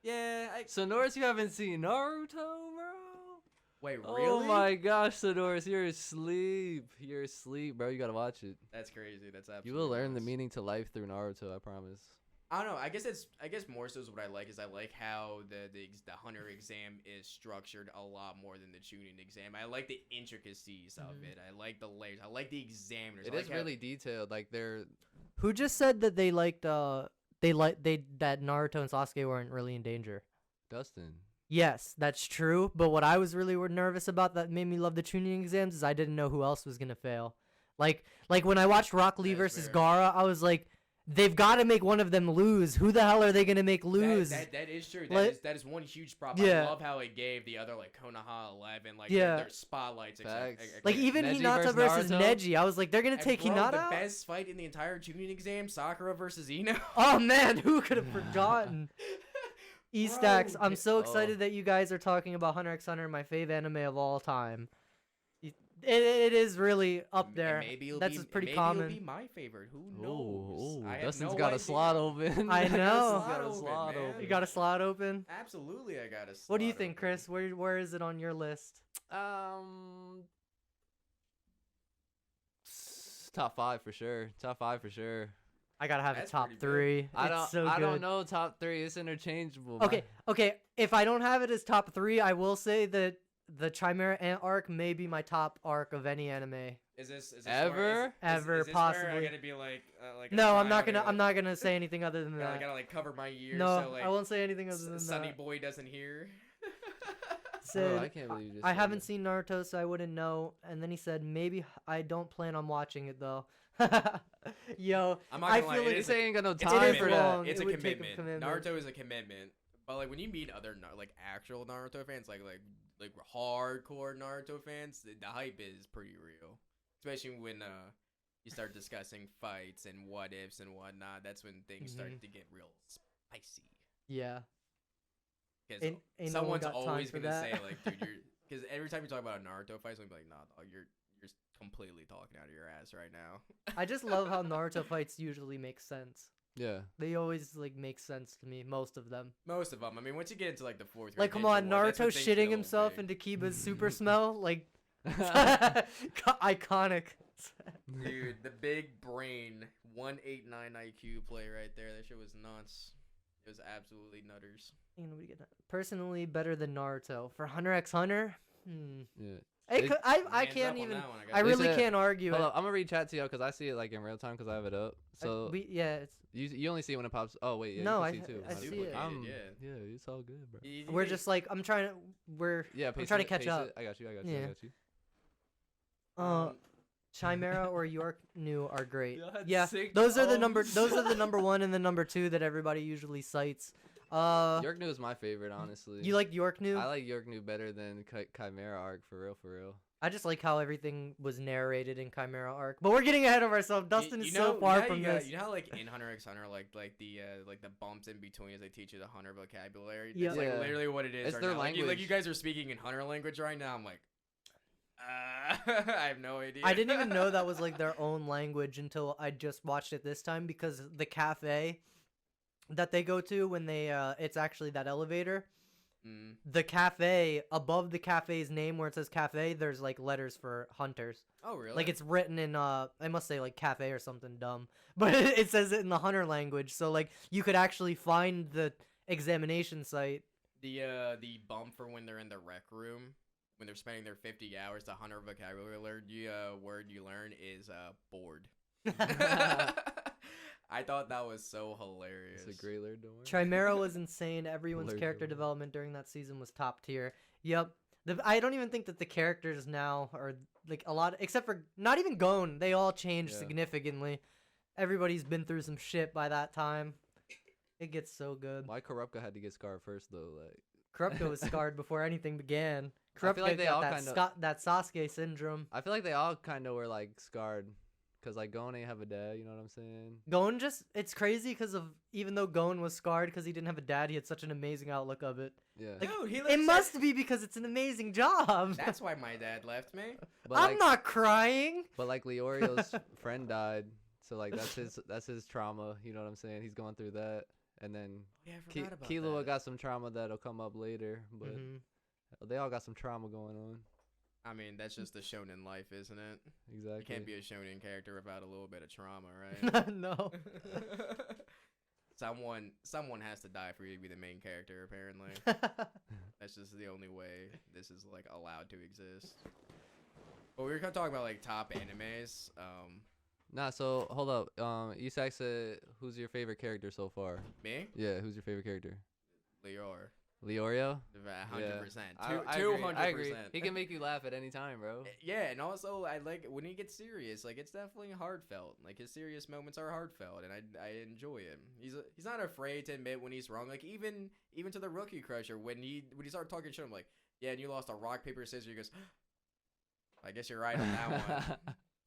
Yeah. Sonoris, you haven't seen Naruto, bro? Wait, really? Oh my gosh, Sonoris, you're asleep. You're asleep, bro. You gotta watch it. That's crazy. That's absolutely. You will learn the nuts. meaning to life through Naruto. I promise. I don't know. I guess more so is what I like is I like how the hunter exam is structured a lot more than the tuning exam. I like the intricacies of it. I like the layers. I like the examiners. It I is like really detailed. Like they're Who just said that they liked that Naruto and Sasuke weren't really in danger? Dustin. Yes, that's true. But what I was really nervous about that made me love the tuning exams is I didn't know who else was gonna fail. Like when I watched Rock Lee That's versus fair. Gaara, I was like, they've got to make one of them lose. Who the hell are they gonna make lose? That is true. Like- That is one huge problem. Yeah. I love how it gave the other like Konoha 11 like Yeah. their spotlights. Facts. Like even Neji Hinata versus Naruto? Neji, I was like, they're gonna take Hinata the out? best fight in the entire tuning exam, Sakura versus Ino. Oh man, who could have forgotten? E-Stacks, I'm so Oh. excited that you guys are talking about Hunter x Hunter, my fave anime of all time. It is really up there. That's pretty common. It'll be my favorite. Who knows? Oh, I have Dustin's no got idea. a slot open. I know. Dustin's got a Slot slot open, man. open. You got a slot open? Absolutely, I got a. What do you slot think, open. Kris? Where is it on your list? Top 5 for sure. Top 5 for sure. I gotta have That's a top pretty good. 3. I It's don't. so I don't good. know. Top 3. It's interchangeable. Okay. If I don't have it as top 3, I will say that the Chimera Ant arc may be my top arc of any anime. Is this Ever? Where, Ever, is this Where possibly. I'm gonna be like a No, I'm clown not or, gonna say anything other than I that. gotta like cover my ears. No, so, like, I won't say anything other than Sunny that. Boy doesn't hear. Said, I can't believe you just I said haven't that. seen Naruto, so I wouldn't know. And then he said, maybe I don't plan on watching it though. Yo, I'm not I gonna lie, feel it like is This ain't got no It's a time for commitment. that. long. It's It a would take a commitment. commitment. Naruto is a commitment. But like when you meet other like actual Naruto fans, like hardcore Naruto fans, the hype is pretty real. Especially when you start discussing fights and what ifs and whatnot. That's when things start to get real spicy. yeah. Because Ain't no one someone's got time always for gonna that. say like, dude, you're because every time you talk about a Naruto fight, someone's like, nah, dog, you're completely talking out of your ass right now. I just love how Naruto fights usually make sense. Yeah. They always like make sense to me, most of them. Most of them. I mean, once you get into like the fourth, Like, grade come on, ninja war, that's Naruto when things shitting get a himself little into Kiba's super smell, like iconic. Dude, the big brain 189 IQ play right there. That shit was nuts. It was absolutely nutters. Ain't nobody get that. Personally, better than Naruto. For Hunter x Hunter, Yeah. I They- I Hands can't up on even. that one, I gotta really said- can't argue Hold it. up, I'm gonna read chat to y'all because I see it like in real time because I have it up. So It's you only see it when it pops. Oh wait, yeah. No, you I- can see too. I see it. Yeah, it's all good, bro. we're just like I'm trying to. Yeah, I'm pace trying to it, catch pace up. it. I got you. Yeah. I got you. Chimera or York New are great. Y'all had Yeah, sick those are the thumbs. those are the number 1 and the number 2 that everybody usually cites. York New is my favorite, honestly. You like York New? I like York New better than Chimera arc for real, for real. I just like how everything was narrated in Chimera arc. But we're getting ahead of ourselves. Dustin is so far from this. You know how like in Hunter x Hunter, like the bumps in between as they teach you the Hunter vocabulary. Yeah. That's like Yeah. literally what it is. It's right their now. Like you language. guys are speaking in Hunter language right now. I'm like, I have no idea. I didn't even know that was like their own language until I just watched it this time because the cafe that they go to when they it's actually that elevator. The cafe, above the cafe's name where it says cafe, there's like letters for hunters. Oh really? Like it's written in I must say like cafe or something dumb, but it says it in the hunter language. So like you could actually find the examination site. the bump for when they're in the rec room. When they're spending their 50 hours, the Hunter vocabulary word you learn is bored. I thought that was so hilarious. It's a great learn, don't worry. Chimera was insane. Everyone's Learned character it. development during that season was top tier. Yep. I don't even think that the characters now are like a lot, except for not even Gon. They all changed Yeah. significantly. Everybody's been through some shit by that time. It gets so good. Why Kurapika had to get scarred first though? Like Kurapika was scarred before anything began. I feel Kurapika like they got all that, kinda- that Sasuke syndrome. I feel like they all kind of were like scarred, cause like Gon ain't have a dad. You know what I'm saying? Gon it's crazy because of, even though Gon was scarred because he didn't have a dad, he had such an amazing outlook of it. Yeah. Like, Dude, he it literally must be because it's an amazing job. That's why my dad left me. But I'm like, not crying. But like Leorio's friend died, so like that's his trauma. You know what I'm saying? He's going through that, and then Yeah, I forgot about Killua that. got some trauma that'll come up later. But Mhm. they all got some trauma going on. I mean, that's just the shonen life, isn't it? Exactly. You can't be a shonen character without a little bit of trauma, right? No. Someone has to die for you to be the main character, apparently. That's just the only way this is like allowed to exist. But we were kind of talking about like top animes. Nah, so hold up. Isak said, "Who's your favorite character so far?" Me, Yeah, who's your favorite character? Leor, Leorio. 100%. I Two agree, hundred I agree. percent. He can make you laugh at any time, bro. Yeah, and also I like when he gets serious. Like it's definitely heartfelt. Like his serious moments are heartfelt, and I enjoy him. He's not afraid to admit when he's wrong. Like even to the Rookie Crusher when he started talking shit, I'm like, yeah, and you lost a rock paper scissors. He goes, I guess you're right on that one.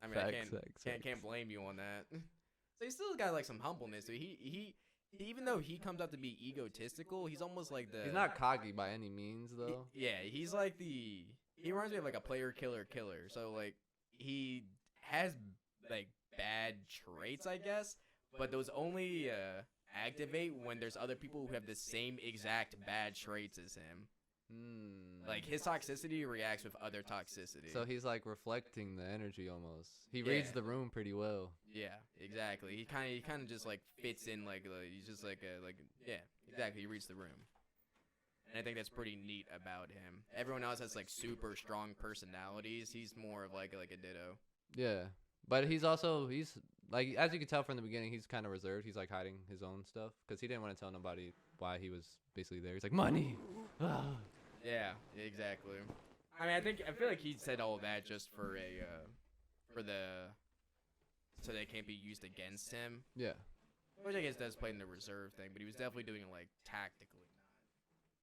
I mean, I can't blame you on that. So he's still got like some humbleness. So he even though he comes out to be egotistical, he's almost like the. He's not cocky by any means, though. Yeah, he's like he reminds me of like a player killer. So like he has like bad traits, I guess, but those only activate when there's other people who have the same exact bad traits as him. Like his toxicity reacts with other toxicity. So he's like reflecting the energy almost. He Yeah. reads the room pretty well. Yeah, exactly. He kind of just like fits in like he's just like yeah, exactly. He reads the room. And I think that's pretty neat about him. Everyone else has like super strong personalities. He's more of like a ditto. Yeah, but he's like, as you can tell from the beginning, he's kind of reserved. He's like hiding his own stuff because he didn't want to tell nobody why he was basically there. He's like, money. Yeah, exactly. I mean, I feel like he said all that just for so they can't be used against him. Yeah. Which I guess does play in the reserve thing, but he was definitely doing it like tactically,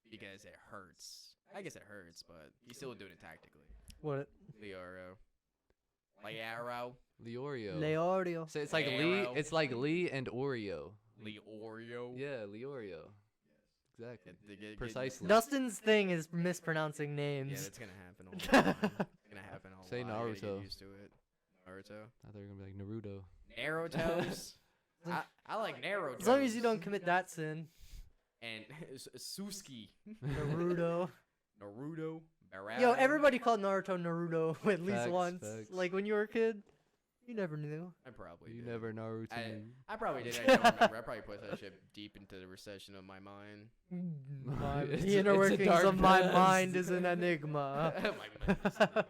not because it hurts. I guess it hurts, but he's still doing it tactically. What? Leorio. Leorio. Leorio. So it's like Arrow. It's like Lee and Oreo. Leorio. Yeah, Leorio. Exactly. Precisely. Dustin's thing is mispronouncing names. Yeah, that's gonna happen all the time. It's gonna happen all Say the time. I gotta Naruto. get used to it. Naruto. I thought they were gonna be like Naruto. Naruto's. I like Naruto. As long as you don't commit that sin. And Suski. Naruto. Naruto. Barado. Yo, everybody called Naruto Naruto at least Facts, once. facts. Like when you were a kid, you never knew. I probably You did. never Naruto. I probably did. I don't remember. I probably put that shit deep into the recession of my mind. It's The inner a workings dark of my past. mind is an enigma. My mind is an enigma.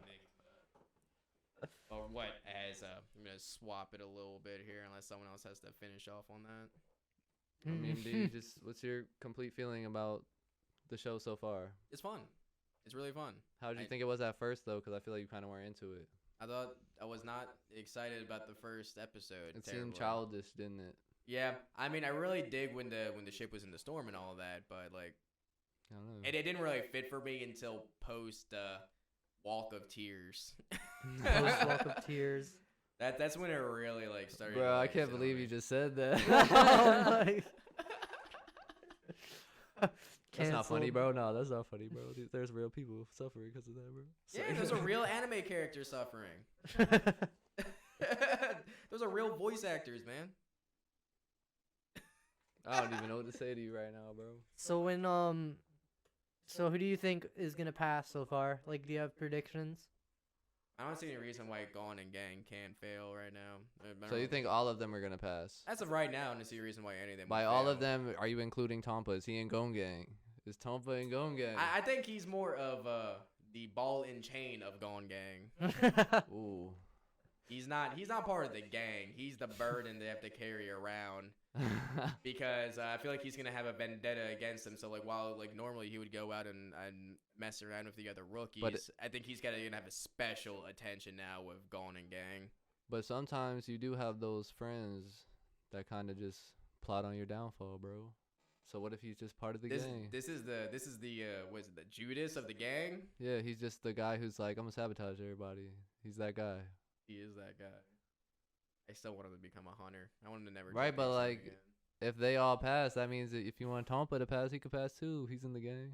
Or what? As I'm gonna swap it a little bit here, unless someone else has to finish off on that. I mean, dude, what's your complete feeling about the show so far? It's fun. It's really fun. How did you think it was at first, though? Because I feel like you kind of weren't into it. I thought I was not excited about the first episode. It terribly. seemed childish, didn't it? Yeah, I mean, I really dig when the ship was in the storm and all that, but like, I don't know. it didn't really fit for me until post Walk of Tears. Post Walk of Tears. That's when it really like started. Bro, to, I like, can't sit on believe me. you just said that. Oh my- That's not funny, Canceled. bro. No, that's not funny, bro. There's real people suffering because of that, bro. Yeah, there's a real anime character suffering. Those are real voice actors, man. I don't even know what to say to you right now, bro. So when so who do you think is gonna pass so far? Like, do you have predictions? I don't see any reason why Gon and Gang can't fail right now. So you think all of them are gonna pass? as of right now, I don't see a reason why any of them. By would all fail. of them, are you including Tonpa? Is he in Gon Gang? Is Tonpa in Gon Gang? I think he's more of the ball and chain of Gon Gang. Ooh. He's not part of the gang. He's the burden they have to carry around. because I feel like he's gonna have a vendetta against him. So like while like normally he would go out and mess around with the other rookies, I think he's gonna have a special attention now with Gon and Gang. But sometimes you do have those friends that kind of just plot on your downfall, bro. So what if he's just part of the gang? This is the what is it, the Judas of the gang? Yeah, he's just the guy who's like, I'm gonna sabotage everybody. He's that guy. He is that guy. I still want him to become a hunter. I want him to never. Right, but join like, again. if they all pass, that means that if you want Tonpa to pass, he could pass too. He's in the gang.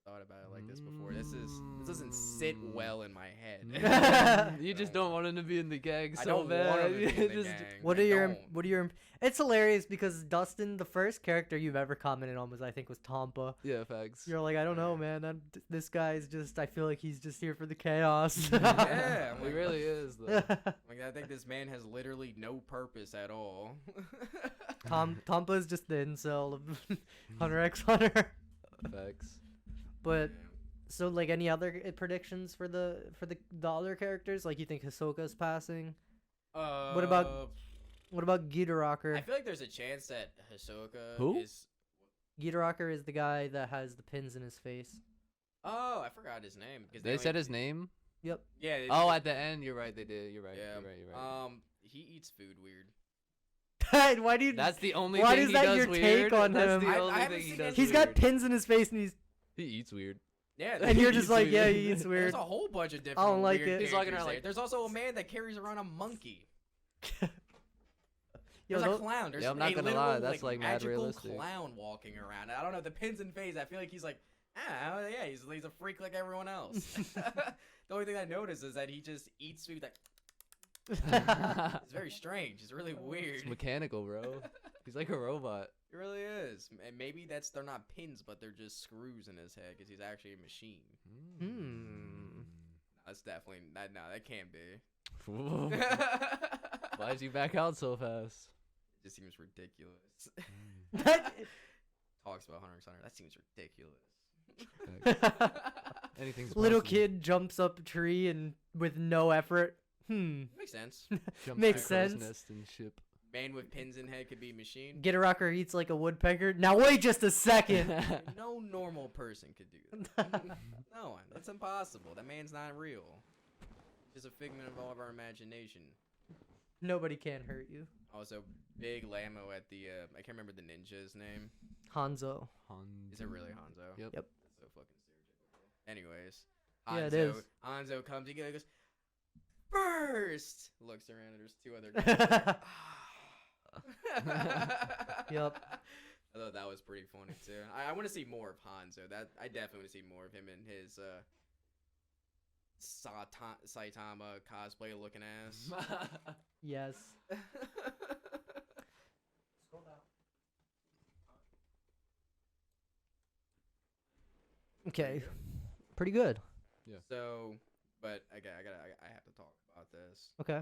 Thought about it like this before. This doesn't sit well in my head. You just don't want him to be in the gang so I don't bad. want him to be in the gang. What are your it's hilarious because Dustin, the first character you've ever commented on was Tonpa. Yeah, facts. You're like, I don't know, man. This guy's just, I feel like he's just here for the chaos. Yeah, He really is though. Like I think this man has literally no purpose at all. Tonpa is just the incel of Hunter x Hunter. Facts. But so like any other predictions for the other characters? Like you think Hisoka's passing? What about Gitaraka? I feel like there's a chance that Hisoka Who? is. Gitaraka is the guy that has the pins in his face. Oh, I forgot his name. They said his name? Yep. Yeah. Oh, at the end, you're right. They did. You're right. Yeah. You're right. He eats food weird. Why do you? That's the only why thing is he that does your weird. take on That's him? the I only haven't thing he seen does any- He's weird. got pins in his face and he's. He eats weird. Yeah. And you're He just eats like, weird. yeah, he eats weird. There's a whole bunch of different. I don't like weird it. He's walking around characters like- there. There's also a man that carries around a monkey. Yo, There's a clown. There's Yeah, I'm not a gonna literal, lie, that's, like, mad magical realistic. clown walking around. I don't know, the pins and phase. I feel like he's like, yeah, he's a freak like everyone else. The only thing I noticed is that he just eats food like. It's very strange. It's really weird. It's mechanical, bro. He's like a robot. It really is. And maybe they're not pins, but they're just screws in his head because he's actually a machine. That's definitely no, that can't be. Why'd you back out so fast? It just seems ridiculous. That- Talks about Hunter x Hunter. That seems ridiculous. Anything's Little possible. kid jumps up a tree and with no effort. Makes sense. Jumps Makes to a crow's sense. nest and ship. Man with pins in head could be machine. Gitaraka eats like a woodpecker. Now wait just a second. No normal person could do that. No, that's impossible. That man's not real. He's just a figment of all of our imagination. Nobody can hurt you. Also, Big Lamo at the I can't remember the ninja's name. Hanzo. Is it really Hanzo? Yep. Yep. That's so fucking stereotypical. Anyways, Hanzo, Yeah, it is. Hanzo comes. He goes, burst. Looks around and there's two other guys. Yep. I thought that was pretty funny too. I want to see more of Hanzo. I definitely want to see more of him in his Saitama cosplay looking ass. Yes. Okay. Pretty good. So, but I have to talk about this. Okay.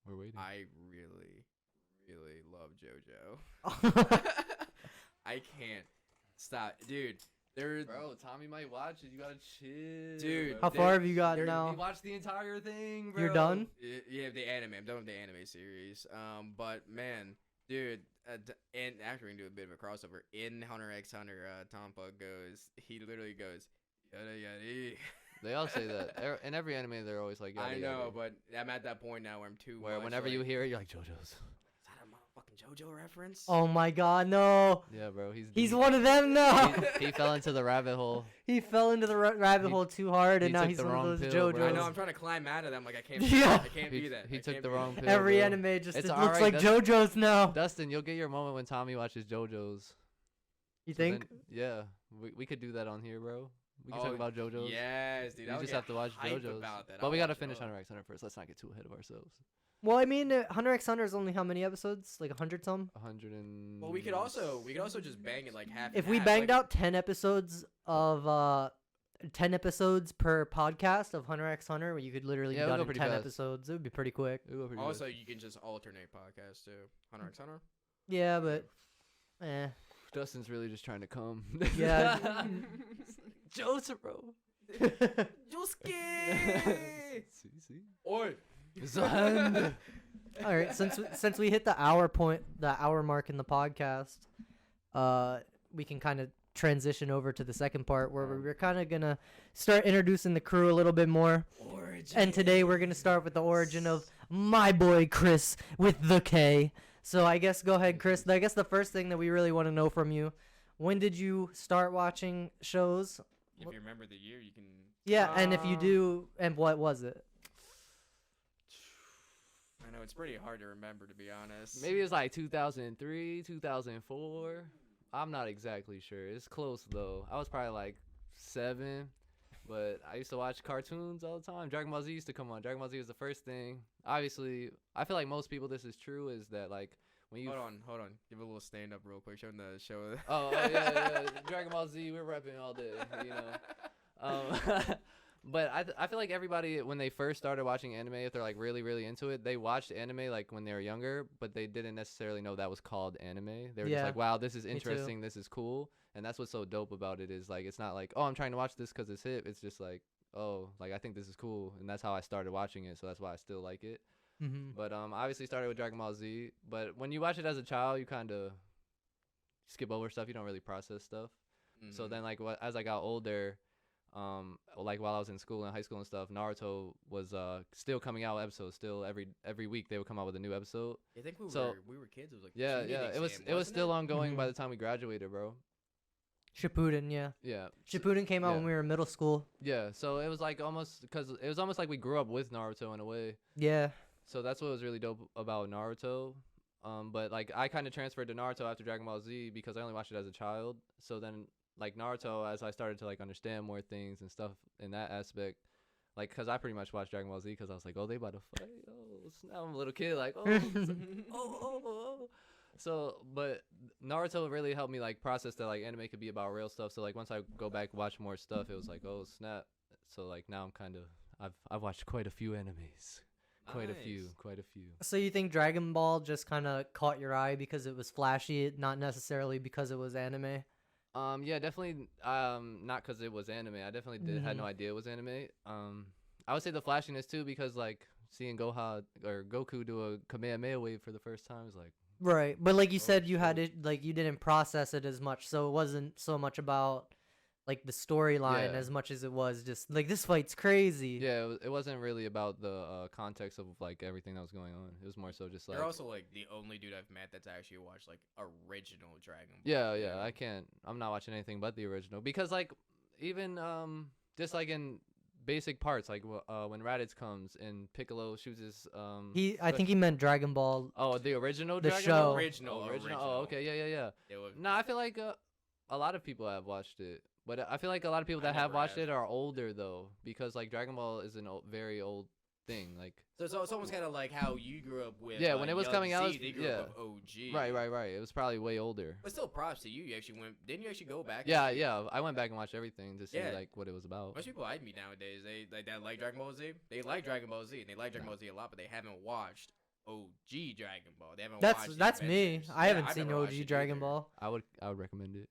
We're waiting. I really love JoJo. I can't stop, dude. Bro, Tommy might watch it. You gotta chill. Dude, How far have you got You now? watched the entire thing, bro. You're done? Yeah, the anime. I'm done with the anime series. But man, dude, and actually we can do a bit of a crossover. In Hunter x Hunter, Tonpa he literally goes, yada yada. They all say that. In every anime, they're always like, yada, I know, yada. but I'm at that point now where I'm too Where much, whenever like, you hear it, you're like, JoJo's. is that a motherfucking JoJo reference? Oh my god, no. Yeah, bro. He's He's deep. one of them now. He fell into the rabbit hole. He fell into the rabbit hole too hard, and he now took he's the one of wrong those pill, JoJos. bro. I know. I'm trying to climb out of them. Like I can't. Yeah. I can't He do that. he I took can't the do wrong that. pill. Every bro. anime just It's it alright, looks like Dustin. JoJo's now. Dustin, you'll get your moment when Tommy watches JoJo's. You So think? then- yeah, we could do that on here, bro. We can Oh, talk about JoJo's. Yes, dude. You I'll just get have to watch hype JoJo's. about that. But I'll we gotta watch it finish all. Hunter x Hunter first. Let's not get too ahead of ourselves. Well, I mean, Hunter x Hunter is only how many episodes? Like 100 some? 100 and. Well, we could also just bang it like half. If and we half, banged like, out 10 episodes of 10 episodes per podcast of Hunter x Hunter, where you could literally Yeah, be it'll done go in pretty 10 fast. episodes, it would be pretty quick. It'll go pretty Also, good. you can just alternate podcasts too. Hunter x Hunter. Yeah, but Dustin's really just trying to come. Yeah. Jotaro. Josuke. See. Oi. Son. All right, since we hit the hour mark in the podcast, we can kind of transition over to the second part where we're kind of gonna start introducing the crew a little bit more. And today we're gonna start with the origin of my boy Kris with the K. So I guess go ahead, Kris. I guess the first thing that we really want to know from you, when did you start watching shows? If you remember the year, you can. Yeah, and if you do, and what was it? I know it's pretty hard to remember, to be honest. Maybe it's like 2003, 2004. I'm not exactly sure. It's close though. I was probably like 7, but I used to watch cartoons all the time. Dragon Ball Z used to come on. Dragon Ball Z was the first thing. Obviously, I feel like most people this is true is that like when you hold on. Give a little stand up real quick. Show them the show. Oh yeah. Dragon Ball Z, we're repping all day, you know. But I feel like everybody when they first started watching anime, if they're like really really into it, they watched anime like when they were younger, but they didn't necessarily know that was called anime. They were just like, wow, this is interesting, this is cool, and that's what's so dope about it is like it's not like, oh, I'm trying to watch this because it's hip. It's just like, oh, like I think this is cool, and that's how I started watching it, so that's why I still like it. But I obviously started with Dragon Ball Z, but when you watch it as a child, you kind of skip over stuff. You don't really process stuff. So then like as I got older. Like while I was in school and high school and stuff, Naruto was still coming out episodes. Still every week they would come out with a new episode. I think we were kids. It was like it was still ongoing by the time we graduated, bro. Shippuden, yeah. Shippuden came out when we were in middle school. Yeah, so it was like almost like we grew up with Naruto in a way. Yeah. So that's what was really dope about Naruto. But like I kind of transferred to Naruto after Dragon Ball Z because I only watched it as a child. So then. Like Naruto, as I started to like understand more things and stuff in that aspect, like because I pretty much watched Dragon Ball Z because I was like, oh, they about to fight. Oh, now I'm a little kid, like, oh. So, but Naruto really helped me like process that like anime could be about real stuff. So like once I go back watch more stuff, it was like, oh snap. So like now I'm kind of I've watched quite a few animes. Quite a few. So you think Dragon Ball just kind of caught your eye because it was flashy, not necessarily because it was anime? Yeah, definitely. Not because it was anime. I definitely had no idea it was anime. I would say the flashiness too, because like seeing Goku do a Kamehameha wave for the first time is like. Right, but like you said, you had it like you didn't process it as much, so it wasn't so much about like the storyline as much as it was just like this fight's crazy. Yeah, it wasn't really about the context of like everything that was going on. It was more so just like. You're also like the only dude I've met that's actually watched like original Dragon Ball. Yeah. I'm not watching anything but the original because like even just like in basic parts like when Raditz comes and Piccolo shoots his I think he meant Dragon Ball. Oh, the original. The Dragon show. Ball? Original. Oh, okay, yeah. No, I feel like a lot of people have watched it. But I feel like a lot of people that have watched it are older though, because like Dragon Ball is a very old thing. Like so it's almost kind of like how you grew up with. Yeah, when it was coming out, they grew up with OG. Right. It was probably way older. But still, props to you. You actually went. Didn't you actually go back? Yeah. I went back and watched everything to see like what it was about. Most people I meet nowadays, they like Dragon Ball Z. They like Dragon Ball Z and they like Dragon Ball Z a lot, but they haven't watched OG Dragon Ball. They haven't watched. That's me. I haven't seen OG Dragon Ball. I would recommend it.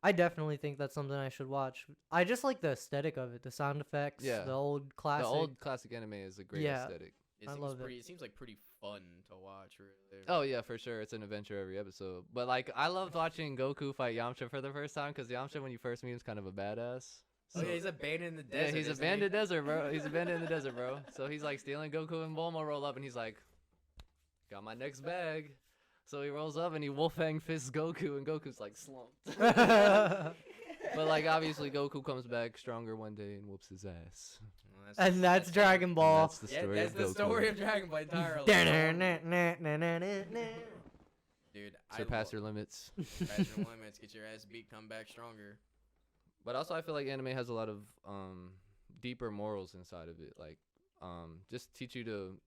I definitely think that's something I should watch. I just like the aesthetic of it, the sound effects, the old classic. The old classic anime is a great aesthetic. I love it. It seems like pretty fun to watch, really. Oh yeah, for sure. It's an adventure every episode. But like, I loved watching Goku fight Yamcha for the first time because Yamcha, when you first meet him, is kind of a badass. So, yeah, he's abandoned in the desert. Yeah, he's abandoned in the desert, bro. He's abandoned in the desert, bro. So he's like stealing Goku and Bulma roll up, and he's like, got my next bag. So he rolls up and he Wolfang fists Goku, and Goku's like slumped. But like obviously Goku comes back stronger one day and whoops his ass. Well, that's Dragon Ball. That's the story that's of the Goku. story of Dragon Ball entirely. Dude, surpass your limits. Surpass your limits. Get your ass beat. Come back stronger. But also I feel like anime has a lot of deeper morals inside of it. Like just teach you to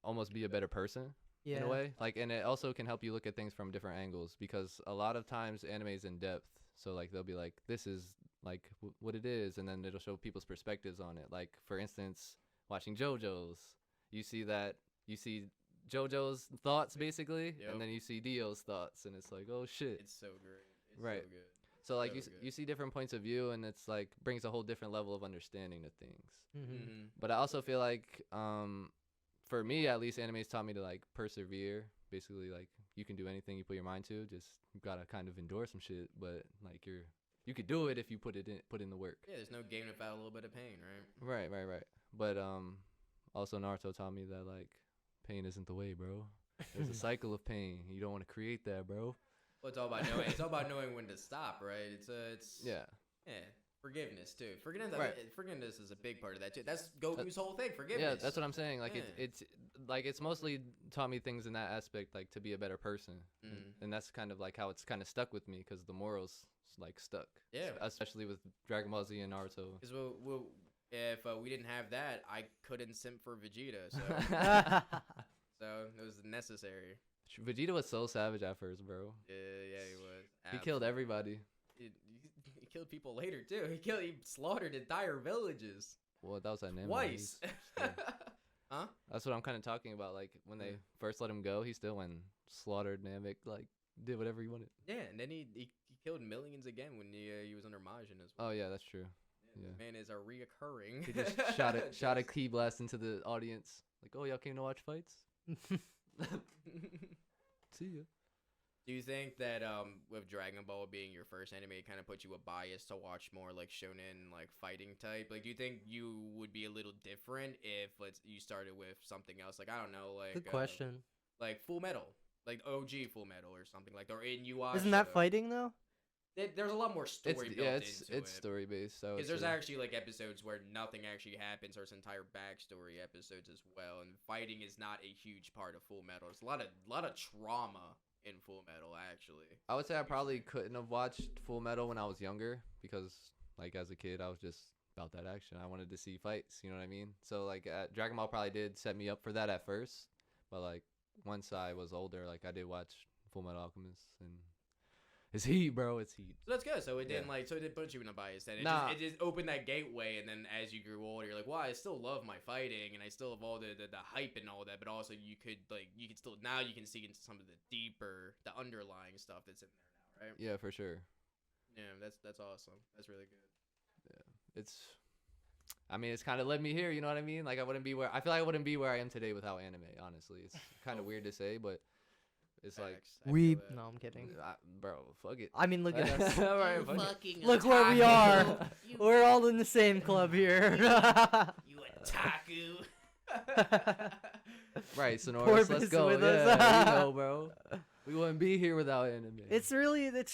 almost be a better person. In a way, like, and it also can help you look at things from different angles because a lot of times anime is in depth. So like they'll be like, this is like what it is, and then it'll show people's perspectives on it. Like for instance, watching JoJo's, you see JoJo's thoughts basically, and then you see Dio's thoughts, and it's like, oh shit, it's so great. It's right. So good. So like you see different points of view, and it's like brings a whole different level of understanding to things. Mm-hmm. But I also feel like for me at least, anime's taught me to like persevere. Basically, like you can do anything you put your mind to. Just you gotta kind of endure some shit, but like you could do it if you put in the work. Yeah, there's no game without a little bit of pain, right? Right. But also Naruto taught me that like pain isn't the way, bro. There's a cycle of pain. You don't want to create that, bro. Well, it's all about knowing. It's all about knowing when to stop, right? It's Yeah. Forgiveness too. Forgiveness, Right. Forgiveness is a big part of that too. That's Goku's whole thing. Forgiveness. Yeah, that's what I'm saying. Like Yeah. it's like it's mostly taught me things in that aspect, like to be a better person, and that's kind of like how it's kind of stuck with me because the morals like stuck. Yeah. Especially with Dragon Ball Z and Naruto. Because if we didn't have that, I couldn't simp for Vegeta. So so it was necessary. Vegeta was so savage at first, bro. Yeah, he was. He killed everybody. He killed people later too. He slaughtered entire villages. Well, that was that name. Twice. Huh? That's what I'm kind of talking about. Like when they first let him go, he still went and slaughtered Namek. Like did whatever he wanted. Yeah, and then he killed millions again when he was under Majin as well. Oh yeah, that's true. Yeah. Man is a reoccurring. He just shot a key blast into the audience. Like, oh, y'all came to watch fights? See ya. Do you think that with Dragon Ball being your first anime, it kind of put you a bias to watch more like shonen, like fighting type? Like, do you think you would be a little different if you started with something else? Like, I don't know, like Good question. Like Full Metal, like OG Full Metal or something like that, or in UI. Isn't that fighting though? There's a lot more story built into it. It's story based. So because there's actually like episodes where nothing actually happens, or it's entire backstory episodes as well. And fighting is not a huge part of Full Metal. There's a lot of trauma in Full Metal, actually. I would say I probably couldn't have watched Full Metal when I was younger because, like, as a kid, I was just about that action. I wanted to see fights, you know what I mean? So, like, Dragon Ball probably did set me up for that at first, but, like, once I was older, like, I did watch Full Metal Alchemist, and it's heat, bro. It's heat. So that's good. So it didn't so it didn't put you in a bias. Then it just opened that gateway, and then as you grew older, you're like, well, I still love my fighting, and I still have all the hype and all that. But also, you can still now you can see into some of the deeper, the underlying stuff that's in there now, right? Yeah, for sure. Yeah, that's awesome. That's really good. Yeah, it's kind of led me here. You know what I mean? Like I feel like I wouldn't be where I am today without anime. Honestly, it's kind of weird to say, but. It's like we. No, I'm kidding. Bro, fuck it. I mean, look at us. All right, look where we are. We're all in the same club here. You otaku. Right, Sonoris, Porpoise let's go. with Yeah, us. you know, bro. We wouldn't be here without anime. It's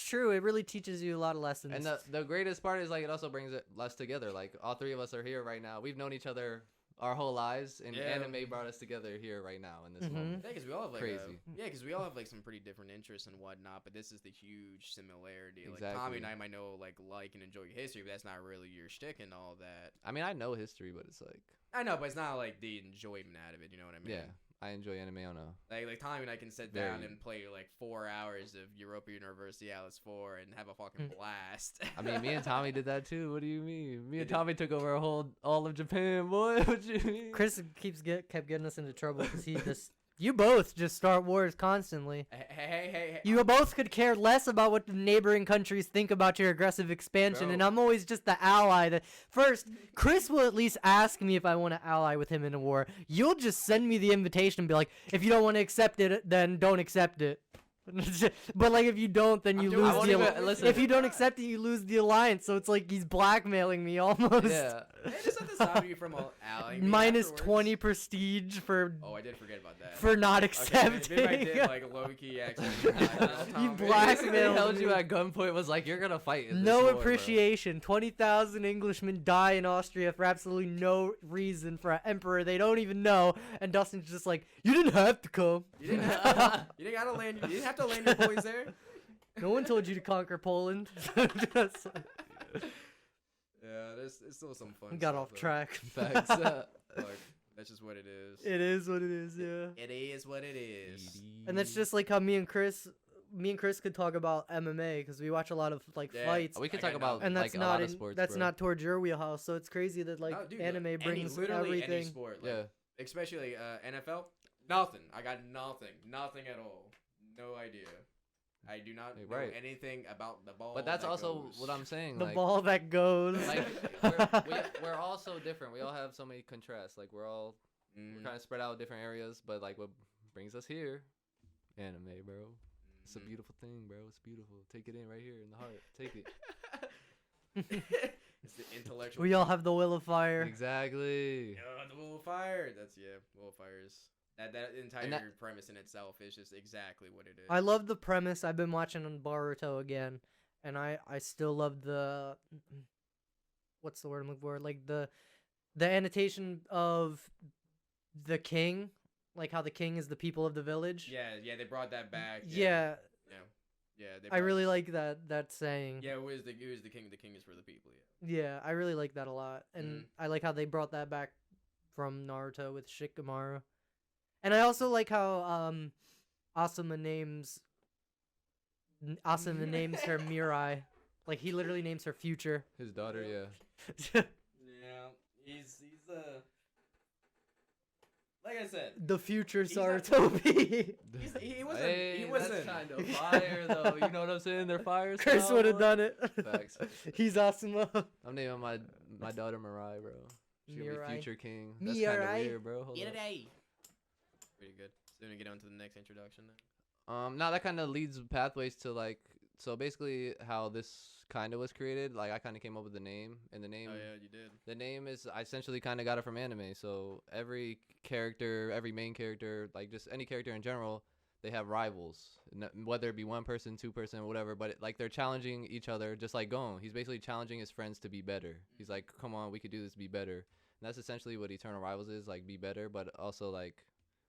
true. It really teaches you a lot of lessons. And the greatest part is like it also brings us together. Like all three of us are here right now. We've known each other our whole lives, and anime brought us together here right now in this moment. Yeah, because we all have like crazy. Because we all have like some pretty different interests and whatnot. But this is the huge similarity. Exactly. Like Tommy and I might know like and enjoy history, but that's not really your shtick and all that. I mean, I know history, but it's like I know, but it's not like the enjoyment out of it. You know what I mean? Yeah, I enjoy anime on a like Tommy and I can sit down and play like 4 hours of Europa Universalis 4 and have a fucking blast. I mean, me and Tommy did that too. What do you mean? Me and Tommy took over all of Japan, boy. What you mean? Chris kept getting us into trouble because you both just start wars constantly. Hey. You both could care less about what the neighboring countries think about your aggressive expansion, Bro. and I'm always just the ally that first, Chris will at least ask me if I want to ally with him in a war. You'll just send me the invitation and be like, if you don't want to accept it, then don't accept it. But like if you don't, then you lose the alliance. If you don't accept it, you lose the alliance. So it's like he's blackmailing me almost. Yeah. Hey, just have to stop you from allying me Minus afterwards. 20 prestige for. Oh, I did forget about that. For not Okay, accepting. maybe I did like low key actually. You Basically blackmailed held me. you at gunpoint. Was like, you're gonna fight. In this No war, appreciation. 20,000 Englishmen die in Austria for absolutely no reason for an emperor they don't even know. And Dustin's just like, you didn't have to come. You didn't gotta land. You didn't have to land your boys there. No one told you to conquer Poland. Just, Yeah, there's still some fun. got stuff, off though. track. Facts. Like, that's just what it is. It is what it is, yeah. It is what it is. And that's just like how me and Chris could talk about MMA because we watch a lot of like Yeah. fights. We can Like, talk I know. about And that's like a not lot of sports. that's bro. not towards your wheelhouse. So it's crazy that like Oh, dude, anime brings literally everything. any sport. Like, Yeah. Especially NFL. Nothing. I got nothing. Nothing at all. No idea. I do not know right. anything about the ball. But that's that also goes. what I'm saying. The like, ball that goes. like we're all so different. We all have so many contrasts. Like we're all We're kind of spread out in different areas, but like what brings us here, anime, bro. It's a beautiful thing, bro. It's beautiful. Take it in right here in the heart. Take it. It's the intellectual. We all have the will of fire. Exactly. The will of fire. That's will of fire is that entire premise in itself is just exactly what it is. I love the premise. I've been watching on Boruto again, and I still love the what's the word I'm looking for? Like the annotation of the king, like how the king is the people of the village. Yeah, they brought that back. Yeah. I really like that saying. Yeah, it was the king. The king is for the people. Yeah, I really like that a lot, and I like how they brought that back from Naruto with Shikamaru, and I also like how Asuma names her Mirai, like he literally names her future. His daughter, yeah. Yeah, he's like I said, the future Sarutobi. He wasn't. That's kind of fire, though. You know what I'm saying? They're fire. Kris would have done it. Facts. He's Asuma. I'm naming my daughter Mirai, bro. She's gonna be future king. That's Mirai. kind of weird, bro. Hold up. Pretty good. So we're gonna get on to the next introduction then. Now that kind of leads pathways to like, so basically how this kind of was created. Like I kind of came up with the name, and the name. Oh yeah, you did. The name is I essentially kind of got it from anime. So every character, every main character, like just any character in general, they have rivals, whether it be one person, two person, whatever. But like they're challenging each other, just like Gon. He's basically challenging his friends to be better. He's like, come on, we could do this, be better. And that's essentially what Eternal Rivals is, like be better, but also like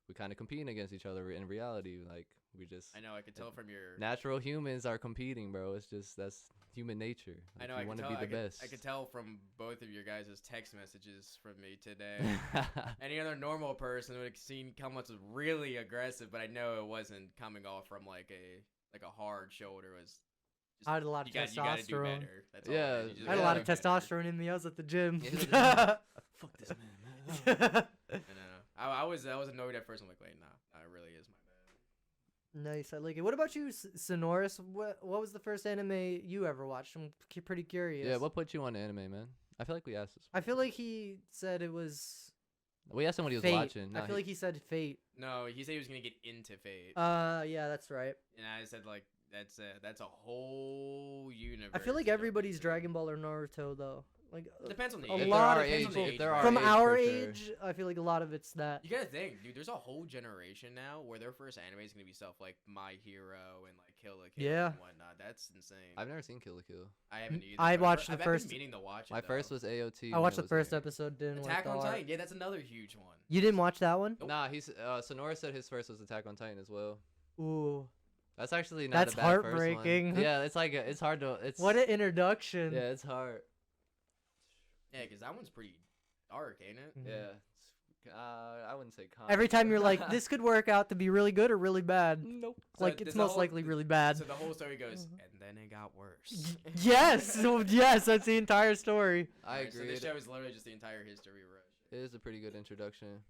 we kind of competing against each other in reality. Like we just. I know. I could tell from your. Natural humans are competing, bro. It's just that's human nature. Like, I know. You want to be the best. I could tell from both of your guys' text messages from me today. Any other normal person would have seen Killua was really aggressive, but I know it wasn't coming off from like a hard shoulder. It was. Just, I had a lot of you gotta do testosterone. better. That's all Yeah, it is. You just I had a gotta lot do of better. testosterone in me. I was at the gym. Fuck this man. I was annoyed at first. I'm like, wait, nah, it really is my bad. Nice, I like it. What about you, Sonoris? What was the first anime you ever watched? I'm pretty curious. Yeah, what put you on anime, man? I feel like we asked this. I feel like he said it was. We asked him what he was Fate. watching. I feel like he said Fate. No, he said he was gonna get into Fate. Yeah, that's right. And I said like that's a whole universe. I feel like to jump everybody's into. Dragon Ball or Naruto though. Like Depends on the a age. lot of Depends on people the age, they're right? our from age, our for sure. age, I feel like a lot of it's that. You gotta think, dude. There's a whole generation now where their first anime is gonna be stuff like My Hero and like Kill la Kill Yeah. and whatnot. That's insane. I've never seen Kill la Kill. I haven't either. I but watched I've the been first- meaning to watch it. My first was AOT. I when watched it the was first aired. episode. Didn't Attack like on the art. Titan. Yeah, that's another huge one. You didn't watch that one? Nope. Nah, Sonora said his first was Attack on Titan as well. Ooh, That's actually not That's a bad first one. heartbreaking. Yeah, it's like it's hard to. It's what an introduction! Yeah, it's hard. Yeah, because that one's pretty dark, ain't it? Mhm. Yeah. I wouldn't say con. Every time you're like, this could work out to be really good or really bad. Nope. Like So it's the most whole- likely really bad. So the whole story goes, and then it got worse. Yes, yes, that's the entire story. I Alright, agree. So this show is literally just the entire history rush. It is a pretty good introduction.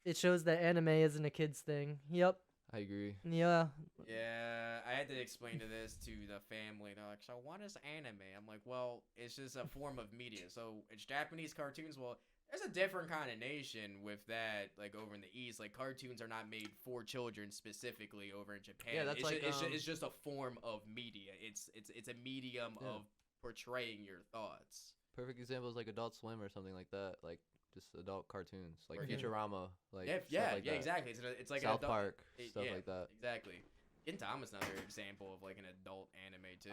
It shows that anime isn't a kid's thing. Yep. I agree. Yeah. Yeah, I had to explain to this to the family. They're like, so what is anime? I'm like, well, it's just a form of media. So it's Japanese cartoons. Well, there's a different kind of nation with that, like over in the East. Like cartoons are not made for children specifically over in Japan. Yeah, that's it's like, it's just a form of media. It's a medium Yeah. of portraying your thoughts. Perfect example is like Adult Swim or something like that. Like just adult cartoons, like Mhm. Futurama, like Yeah, stuff yeah, like yeah, that. exactly. It's like an South adult, Park, stuff yeah, like that. Exactly. Gintama's another example of like an adult anime too.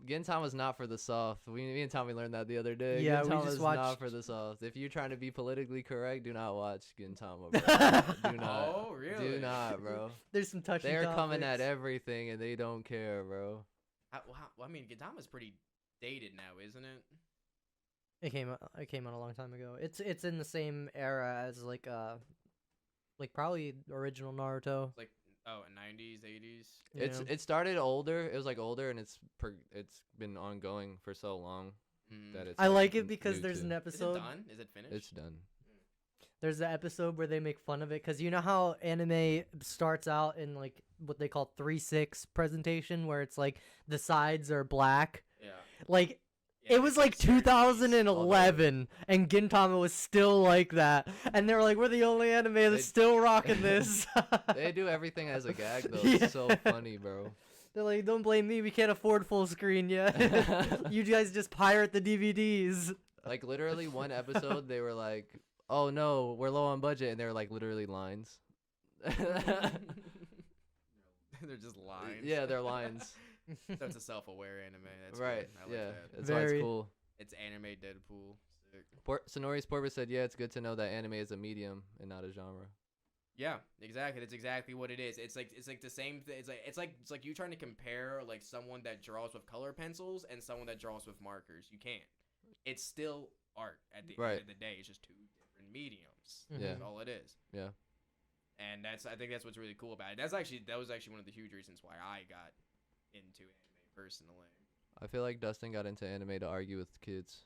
Gintama's not for the soft. Me and Tommy learned that the other day. Yeah, we Gintama's just not watched- for the soft. If you're trying to be politically correct, do not watch Gintama, bro. Do not. Oh, really? Do not, bro. There's some touchy They're coming at topics. everything and they don't care, bro. I mean, Gintama's pretty dated now, isn't it? It came out a long time ago. It's in the same era as like probably original Naruto. Like, oh, 90s, 80s. It's Yeah. it started older. It was like older, and it's been ongoing for so long that it's. I like it n- because new there's too. an Is it episode. done? Is it finished? It's done. There's an episode where they make fun of it because you know how anime starts out in like what they call 3-6 presentation, where it's like the sides are black. Yeah. Like It was like 2011, and Gintama was still like that. And they were like, we're the only anime that's still rocking this. They do everything as a gag, though. Yeah. It's so funny, bro. They're like, don't blame me, we can't afford full screen yet. You guys just pirate the DVDs. Like, literally, one episode, they were like, oh, no, we're low on budget. And they were like, literally lines. They're just lines. Yeah, they're lines. So it's a self-aware anime. That's Right, good. I like yeah. that. That's why it's cool. It's anime Deadpool. Sick. Sonori's Porpoise said, yeah, it's good to know that anime is a medium and not a genre. Yeah, exactly. That's exactly what it is. It's like the same thing. It's like you trying to compare like someone that draws with color pencils and someone that draws with markers. You can't. It's still art at the end of the day. It's just two different mediums. Yeah. That's all it is. Yeah. And I think that's what's really cool about it. That was actually one of the huge reasons why I got into anime personally. I feel like Dustin got into anime to argue with kids.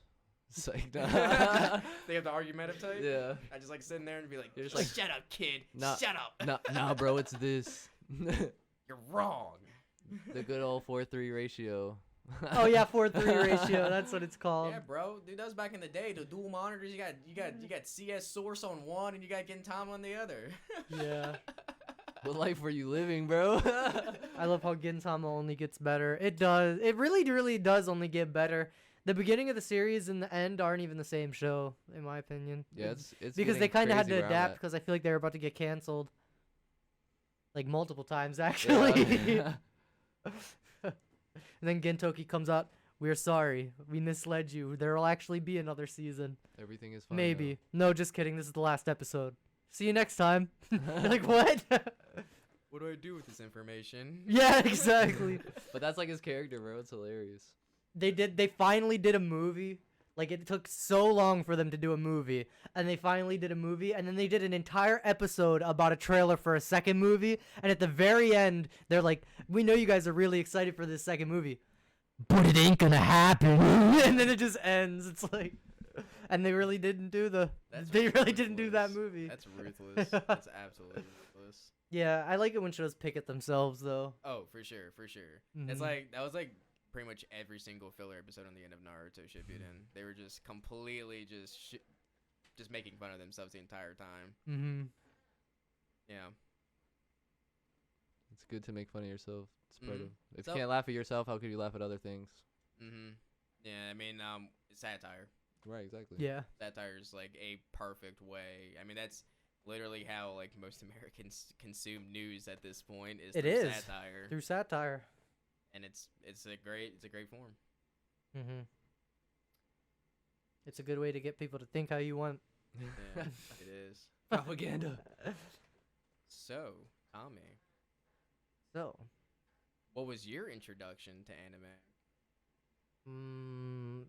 It's like, They have the argumentative type. yeah. I just like sitting there and be like, You're just like, shut up, kid. Nah, Shut up. Nah, bro, it's this. You're wrong. The good old 4:3 ratio. Oh yeah, 4:3 ratio. That's what it's called. Yeah, bro. Dude, that was back in the day. The dual monitors. You got CS Source on one, and you got Gintama on the other. Yeah. What life were you living, bro? I love how Gintama only gets better. It does. It really does only get better. The beginning of the series and the end aren't even the same show, in my opinion. Yeah, it's because they kind of had to crazy where I'm adapt at. because I feel like they were about to get canceled. Like multiple times, actually. Yeah. And then Gintoki comes out. We're sorry. We misled you. There will actually be another season. Everything is fine. Maybe. No, just kidding. This is the last episode. See you next time. You're like, what? What do I do with this information? Yeah, exactly. But that's like his character, bro. It's hilarious. They finally did a movie. Like, it took so long for them to do a movie, and they finally did a movie, and then they did an entire episode about a trailer for a second movie, and at the very end, they're like, we know you guys are really excited for this second movie, but it ain't gonna happen. And then it just ends. It's like, and they really didn't do didn't do that movie. That's ruthless. That's absolutely ruthless. Yeah, I like it when shows pick at themselves, though. Oh, for sure. Mhm. It's like that was like pretty much every single filler episode on the end of Naruto Shippuden. They were just completely just making fun of themselves the entire time. Mm-hmm. Yeah. It's good to make fun of yourself. It's part Mhm. of. If So- you can't laugh at yourself, how could you laugh at other things? Mhm. Yeah, I mean, satire. Right, exactly. Yeah. Satire is like a perfect way. I mean, that's literally how like most Americans consume news at this point. It through is. satire, Through satire. and it's a great form. Mm-hmm. It's a good way to get people to think how you want. Yeah, it is. Propaganda. So, Tommy, So, what was your introduction to anime?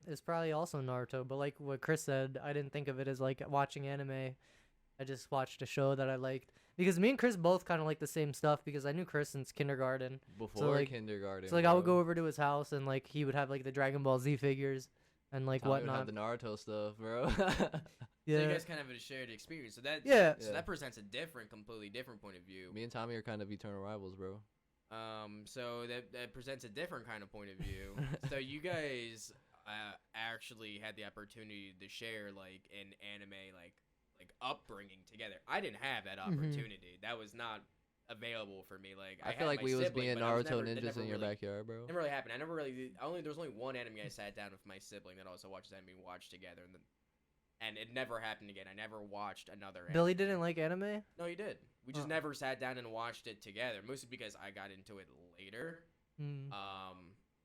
it's probably also Naruto, but like what Chris said, I didn't think of it as like watching anime. I just watched a show that I liked. Because me and Chris both kind of like the same stuff because I knew Chris since kindergarten. Before like- kindergarten. So like I would bro. go over to his house and like he would have like the Dragon Ball Z figures and like Tommy would whatnot. have the Naruto stuff, bro. So you Yeah. guys kind of have a shared experience. So that Yeah. So Yeah. that presents a completely different point of view. Me and Tommy are kind of eternal rivals, bro. So that presents a different kind of point of view. So you guys actually had the opportunity to share like an anime like upbringing together. I didn't have that opportunity. That was not available for me. Like I had feel like my we was sibling, being but I was Naruto never- that ninjas never in your really- backyard, bro. Never really happened. There was only one anime I sat down with my sibling that also watches anime and watched together, and it never happened again. I never watched another anime. Billy didn't like anime? No, you did. We just Oh. never sat down and watched it together. Mostly because I got into it later. Mm.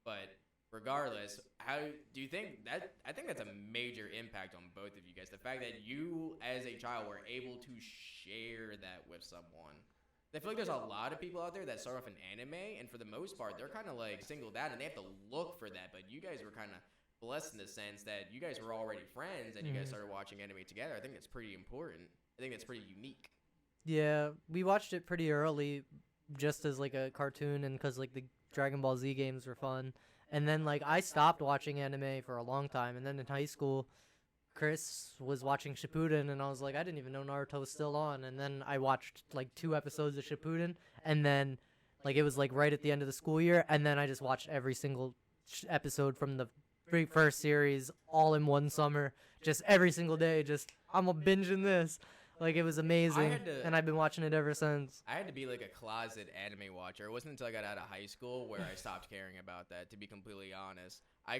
But regardless, how do you think that? I think that's a major impact on both of you guys. The fact that you, as a child, were able to share that with someone. I feel like there's a lot of people out there that start off in anime, and for the most part, they're kind of like singled out, and they have to look for that. But you guys were kind of blessed in the sense that you guys were already friends, and you guys started watching anime together. I think that's pretty important. I think that's pretty unique. Yeah, we watched it pretty early just as like a cartoon and because like the Dragon Ball Z games were fun. And then like I stopped watching anime for a long time. And then in high school, Chris was watching Shippuden and I was like, I didn't even know Naruto was still on. And then I watched like 2 episodes of Shippuden and then like it was like right at the end of the school year. And then I just watched every single episode from the first series all in one summer, just every single day. Just I'm binging this. Like, it was amazing, and I've been watching it ever since. I had to be like a closet anime watcher. It wasn't until I got out of high school where I stopped caring about that, to be completely honest. I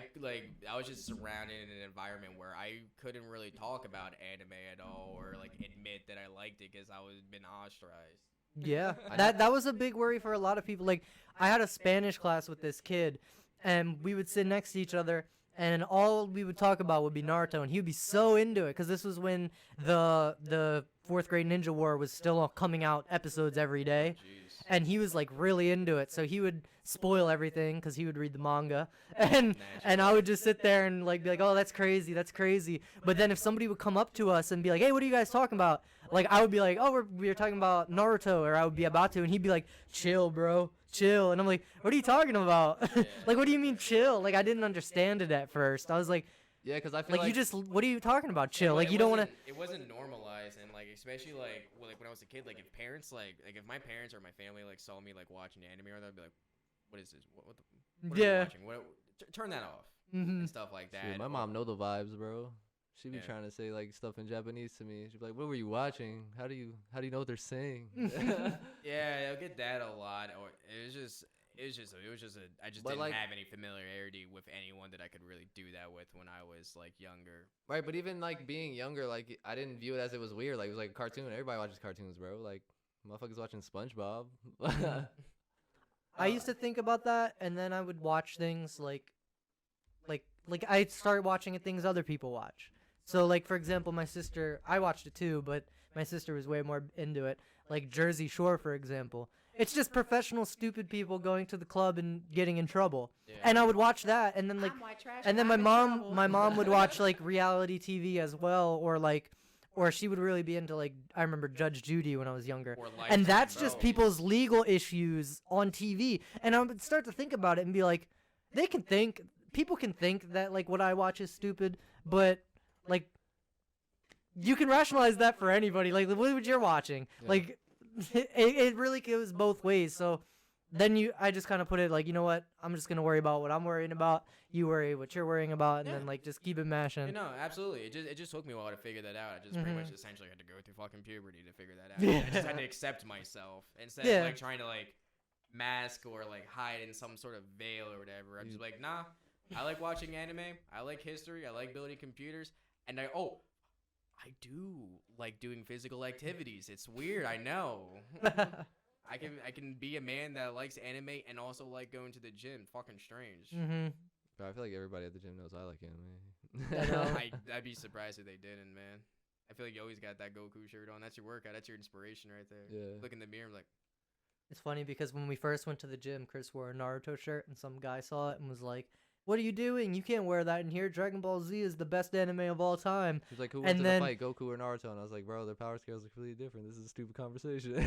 was just surrounded in an environment where I couldn't really talk about anime at all or like admit that I liked it because I was been ostracized. Yeah, that was a big worry for a lot of people. Like, I had a Spanish class with this kid, and we would sit next to each other, and all we would talk about would be Naruto, and he would be so into it because this was when the fourth grade Ninja War was still coming out episodes every day, and he was like really into it. So he would spoil everything because he would read the manga, and I would just sit there and like be like, oh, that's crazy, that's crazy. But then if somebody would come up to us and be like, hey, what are you guys talking about? Like, I would be like, oh, we were talking about Naruto, or I would be about to, and he'd be like, chill, bro, chill. And I'm like, what are you talking about? Like, what do you mean chill? Like, I didn't understand it at first. I was like, yeah, because I feel like you just, what are you talking about, chill? Like, you don't want to. It wasn't normalized, and like especially like when I was a kid, like if parents like if my parents or my family like saw me like watching anime, or they'd be like, what is this? What are you watching? Turn that off, and stuff like that. Shit, my mom know the vibes, bro. She be trying to say like stuff in Japanese to me. She'd be like, "What were you watching? How do you know what they're saying?" Yeah, I'll get that a lot. Or I just didn't have any familiarity with anyone that I could really do that with when I was like younger. Right, but even like being younger, like I didn't view it as it was weird. Like it was like a cartoon. Everybody watches cartoons, bro. Like motherfuckers watching SpongeBob. I used to think about that, and then I would watch things like I'd start watching things other people watch. So, like, for example, my sister, I watched it too, but my sister was way more into it. Like Jersey Shore, for example. It's just professional, stupid people going to the club and getting in trouble. Yeah. And I would watch that, and then, like, and then my mom would watch, like, reality TV as well, or she would really be into, like, I remember Judge Judy when I was younger. And that's just people's legal issues on TV. And I would start to think about it and be like, people can think that, like, what I watch is stupid, but, like, you can rationalize that for anybody. Like, what would you're watching? Yeah. Like, it really goes both ways. So then I just kind of put it like, you know what? I'm just going to worry about what I'm worrying about. You worry what you're worrying about, and then, like, just keep it mashing. No, absolutely. It just took me a while to figure that out. I just pretty much essentially had to go through fucking puberty to figure that out. Yeah. I just had to accept myself instead of, like, trying to, like, mask or, like, hide in some sort of veil or whatever. I'm just like, nah. I like watching anime. I like history. I like building computers. And I do like doing physical activities. It's weird, I know. I can be a man that likes anime and also like going to the gym. Fucking strange. Bro, I feel like everybody at the gym knows I like anime. I'd be surprised if they didn't, man. I feel like you always got that Goku shirt on. That's your workout. That's your inspiration right there. Yeah. Look in the mirror, I'm like. It's funny because when we first went to the gym, Kris wore a Naruto shirt, and some guy saw it and was like, what are you doing? You can't wear that in here. Dragon Ball Z is the best anime of all time. He's like, who wins in a fight, Goku or Naruto? And I was like, bro, their power scales are completely different. This is a stupid conversation.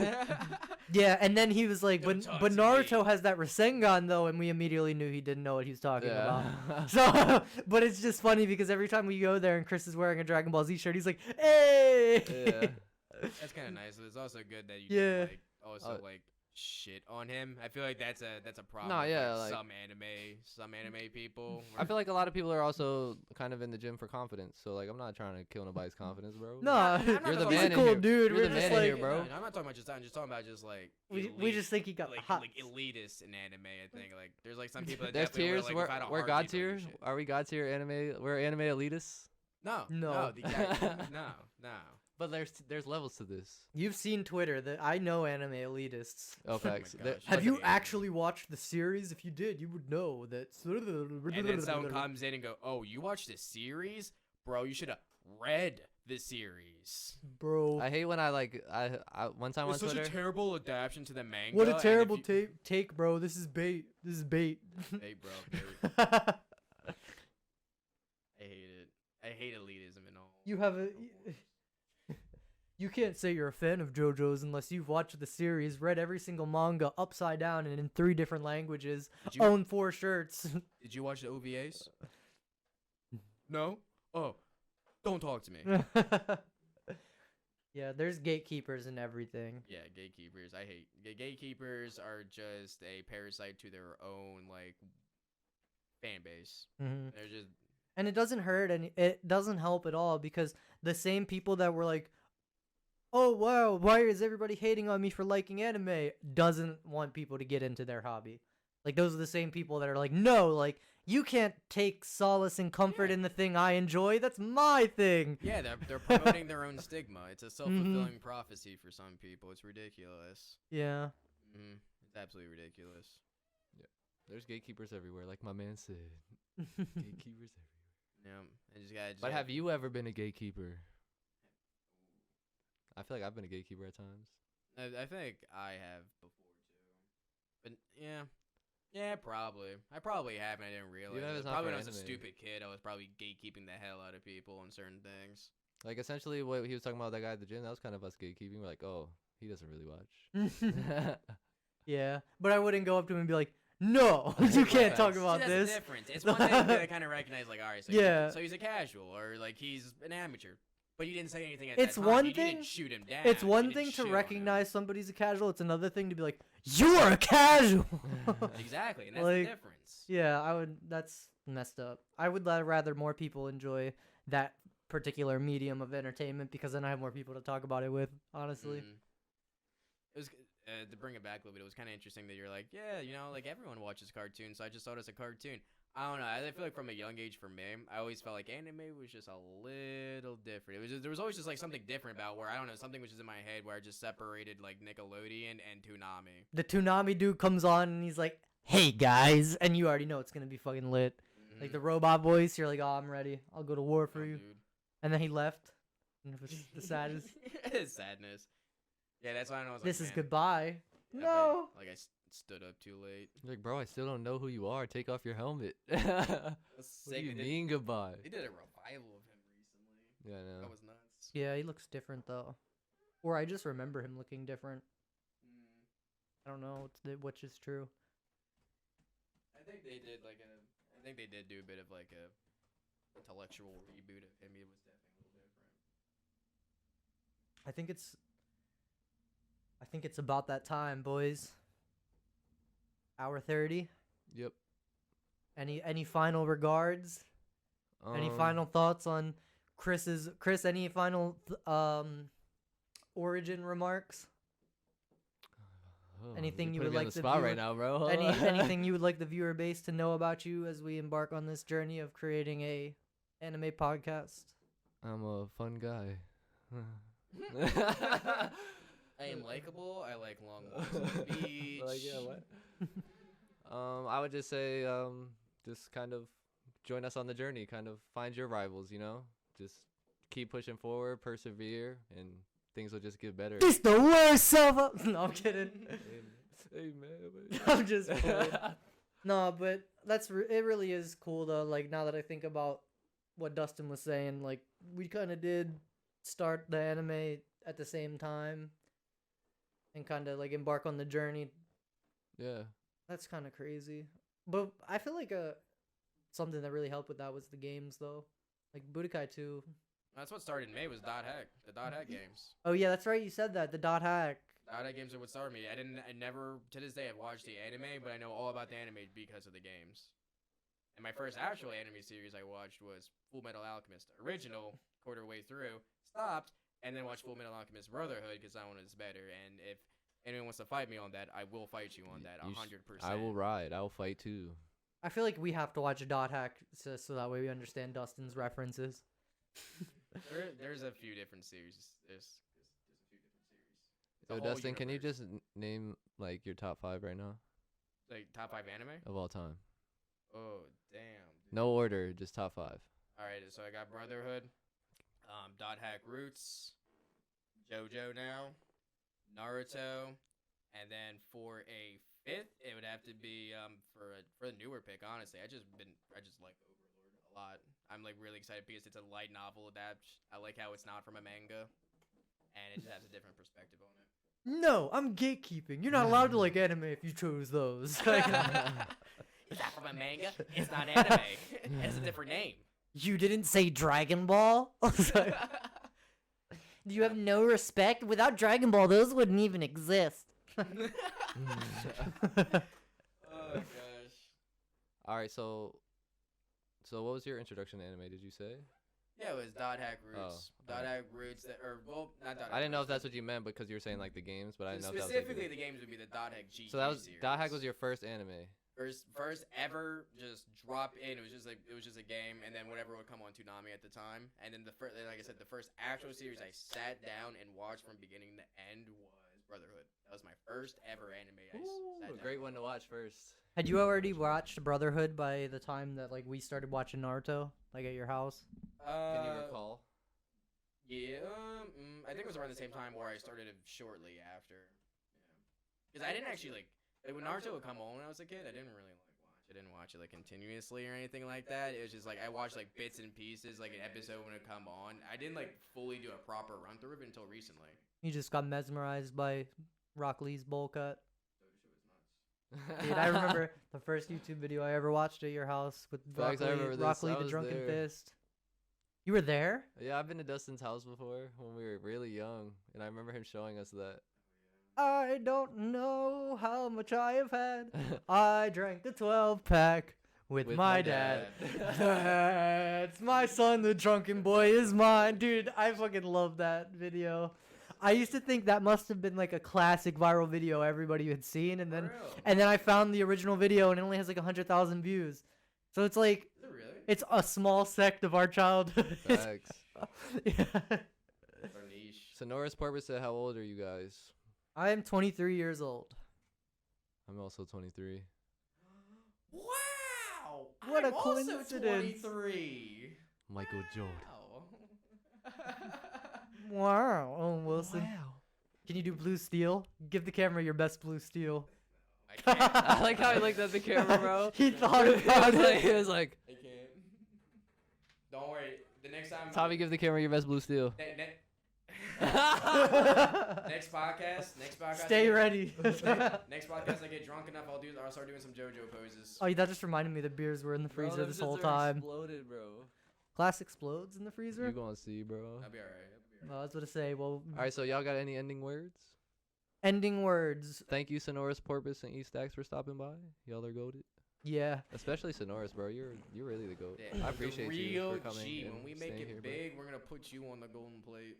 Yeah, and then he was like, but Naruto has that Rasengan, though, and we immediately knew he didn't know what he was talking about. So, but it's just funny because every time we go there and Kris is wearing a Dragon Ball Z shirt, he's like, hey! Yeah. That's kind of nice. It's also good that you can, like, also, like, shit on him. I feel like that's a problem. No, yeah, like some anime people. I feel like a lot of people are also kind of in the gym for confidence. So like, I'm not trying to kill nobody's confidence, bro. No, you're the man in here. Dude. You're the man in here, bro. I'm not talking about just. I'm just talking about just like. We just think he got like elitist in anime. I think like there's like some people that there's tiers. Like, we're God tier. Are we God tier anime? We're anime elitists. No. No. But there's levels to this. You've seen Twitter. That I know anime elitists. Oh, facts. Have you actually watched the series? If you did, you would know that. And then someone comes in and go, "Oh, you watched the series, bro? You should have read the series, bro." I hate when I one time on Twitter. It's such a terrible adaptation to the manga. What a terrible take, bro. This is bait. Bait, bro. Bait. I hate it. I hate elitism and all. You can't say you're a fan of JoJo's unless you've watched the series, read every single manga upside down and in 3 different languages, own 4 shirts. Did you watch the OVAs? No? Oh, don't talk to me. Yeah, there's gatekeepers and everything. Yeah, gatekeepers. I hate gatekeepers are just a parasite to their own like fan base. Mm-hmm. They're just And it doesn't hurt, and it doesn't help at all, because the same people that were like, oh wow, why is everybody hating on me for liking anime, doesn't want people to get into their hobby. Like, those are the same people that are like, no, like, you can't take solace and comfort in the thing I enjoy. That's my thing. yeah, they're promoting their own stigma. It's a self-fulfilling prophecy for some people. It's ridiculous. Yeah. It's absolutely ridiculous. There's gatekeepers everywhere, like my man said. Gatekeepers everywhere. Yeah, I just gotta. But have you ever been a gatekeeper? I feel like I've been a gatekeeper at times. I think I have before too. But yeah, probably. I probably haven't. I didn't realize. Even if It. it's not Probably for when I was a anime. stupid kid, I was probably gatekeeping the hell out of people on certain things. Like, essentially, what he was talking about, that guy at the gym, that was kind of us gatekeeping. We're like, oh, he doesn't really watch. Yeah, but I wouldn't go up to him and be like, no, you can't talk about See, that's this. the difference. It's one thing to kind of recognize, like, all right, so Yeah. so he's a casual, or like he's an amateur, but you didn't say anything at It's that time. one You thing- didn't shoot him down. It's You one didn't thing to shit on him. recognize somebody's a casual. It's another thing to be like, you're a casual. Exactly, and that's Like, the difference. Yeah, I would. That's messed up. I would rather more people enjoy that particular medium of entertainment, because then I have more people to talk about it with. Honestly. It was to bring it back a little bit. It was kind of interesting that you're like, yeah, you know, like everyone watches cartoons, so I just thought it was a cartoon. I don't know. I feel like from a young age, for me, I always felt like anime was just a little different. It was there was always just like something different about where I don't know, something was just in my head where I just separated like Nickelodeon and Toonami. The Toonami dude comes on and he's like, "Hey guys," and you already know it's gonna be fucking lit. Like the robot voice, you're like, "Oh, I'm ready. I'll go to war for you." Dude. And then he left. And it was the saddest. Sadness. Yeah, that's why I was like, This is man, goodbye. I No. like I stood up too late. Like, bro, I still don't know who you are. Take off your helmet. That's What do sick. you They mean goodbye? did a revival of him recently. Yeah, I know. That was nuts. Yeah, he looks different though. Or I just remember him looking different. I don't know which is true. I think they did I think they did do a bit of like a intellectual reboot of him. It was definitely a little different. I think it's about that time, boys. Hour 30. Yep. Any final regards? Any final thoughts on Chris? Any final origin remarks? Anything you would like the the spot viewer- right now, bro? Anything you would like the viewer base to know about you as we embark on this journey of creating a anime podcast? I'm a fun guy. I am likable. I like long walks on the beach. Like, yeah, what? I would just say, just kind of join us on the journey. Kind of find your rivals, you know? Just keep pushing forward, persevere, and things will just get better. He's the worst self. No, I'm kidding. Hey, man. I'm just kidding. No, but it really is cool though. Like, now that I think about what Dustin was saying, like, we kind of did start the anime at the same time and kind of like embark on the journey. Yeah. That's kind of crazy. But I feel like something that really helped with that was the games though. Like Budokai 2. That's what started me was Dot Hack. The Dot Hack games. Oh yeah, that's right. You said that. The dot hack. Dot Hack games are what started me. I never to this day have watched the anime, but I know all about the anime because of the games. And my first actual anime series I watched was Full Metal Alchemist original, quarter way through, stopped, and then watched Full Metal Alchemist Brotherhood because that one is better. And if anyone wants to fight me on that, I will fight you on that 100%. I will ride. I will fight too. I feel like we have to watch a dot hack so that way we understand Dustin's references. There's a few different series. There's a few different series. So The whole Dustin, can you universe. just name like your top 5 right now Like top 5 anime? of all time? Oh damn. Dude. No order, just top 5. All right, so I got Brotherhood, Dot Hack Roots, JoJo now, Naruto, and then for a 5th, it would have to be for the newer pick. Honestly, I just like Overlord a lot. I'm like really excited because it's a light novel adapt. I like how it's not from a manga, and it just has a different perspective on it. No, I'm gatekeeping. You're not allowed to like anime if you chose those. It's not from a manga. It's not anime. It has a different name. You didn't say Dragon Ball? Do you have no respect? Without Dragon Ball, those wouldn't even exist. Oh gosh. All right, so So what was your introduction to anime? Did you say? Yeah, it was Dot Hack Roots. Oh, Dot Hack Roots that, or well, not Dot Hack I didn't know if Roots, that's what you meant because you were saying like the games, but I didn't know if that was specifically like, the games would be the Dot Hack GG so that was series. Dot Hack was your first anime. First ever just drop in. It was just a game, and then whatever would come on Toonami at the time. And then like I said, the first actual series I sat down and watched from beginning to end was Brotherhood. That was my first ever anime. Ooh, a great one to watch first. Had you already watched Brotherhood by the time that like we started watching Naruto, like at your house? Can you recall? Yeah, I think it was around the same time where I started it shortly after. Because I didn't actually like when Naruto would come on when I was a kid. I didn't really watch. I didn't watch it like continuously or anything like that. It was just like I watched like bits and pieces, like an episode when it come on. I didn't like fully do a proper run through of it until recently. You just got mesmerized by Rock Lee's bowl cut. Dude, I remember the first YouTube video I ever watched at your house with Rock Lee the Drunken Fist. You were there? Yeah, I've been to Dustin's house before when we were really young, and I remember him showing us that. I don't know how much I have had. I drank a 12-pack with my dad. That's my son, the drunken boy is mine. Dude, I fucking love that video. I used to think that must have been like a classic viral video everybody had seen, and then I found the original video and it only has like 100,000 views. So it's like it's a small sect of our childhood. Facts. Yeah. Sonoris Porpoise said, "How old are you guys?" I am 23 years old. I'm also 23. Wow! What I'm a coincidence. Also 23. Michael Jordan. Wow. Oh, Wilson. Wow. Can you do Blue Steel? Give the camera your best Blue Steel. I can't. I like how he looked at the camera, bro. He thought about it. He was like, I can't. Don't worry. The next time. Tommy, give the camera your best Blue Steel. Next podcast. Stay ready. Next podcast, I get drunk enough. I'll start doing some JoJo poses. Oh, that just reminded me the beers were in the freezer this whole time. Exploded, bro. Glass explodes in the freezer? You gonna see, bro. I'll be alright. I was gonna say, well. All right, so y'all got any ending words? Ending words. Thank you, Sonoris Porpoise and Eastax, for stopping by. Y'all are goated. Yeah. Especially Sonoris, bro. You're really the goat. Yeah, I appreciate you for coming. G. When we make it here, big, we're gonna put you on the golden plate.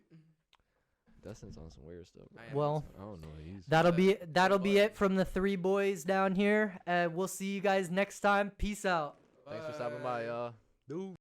Dustin's on some weird stuff, bro. Well, I don't know. That'll be it from the three boys down here. We'll see you guys next time. Peace out. Thanks for stopping by, y'all. Dude.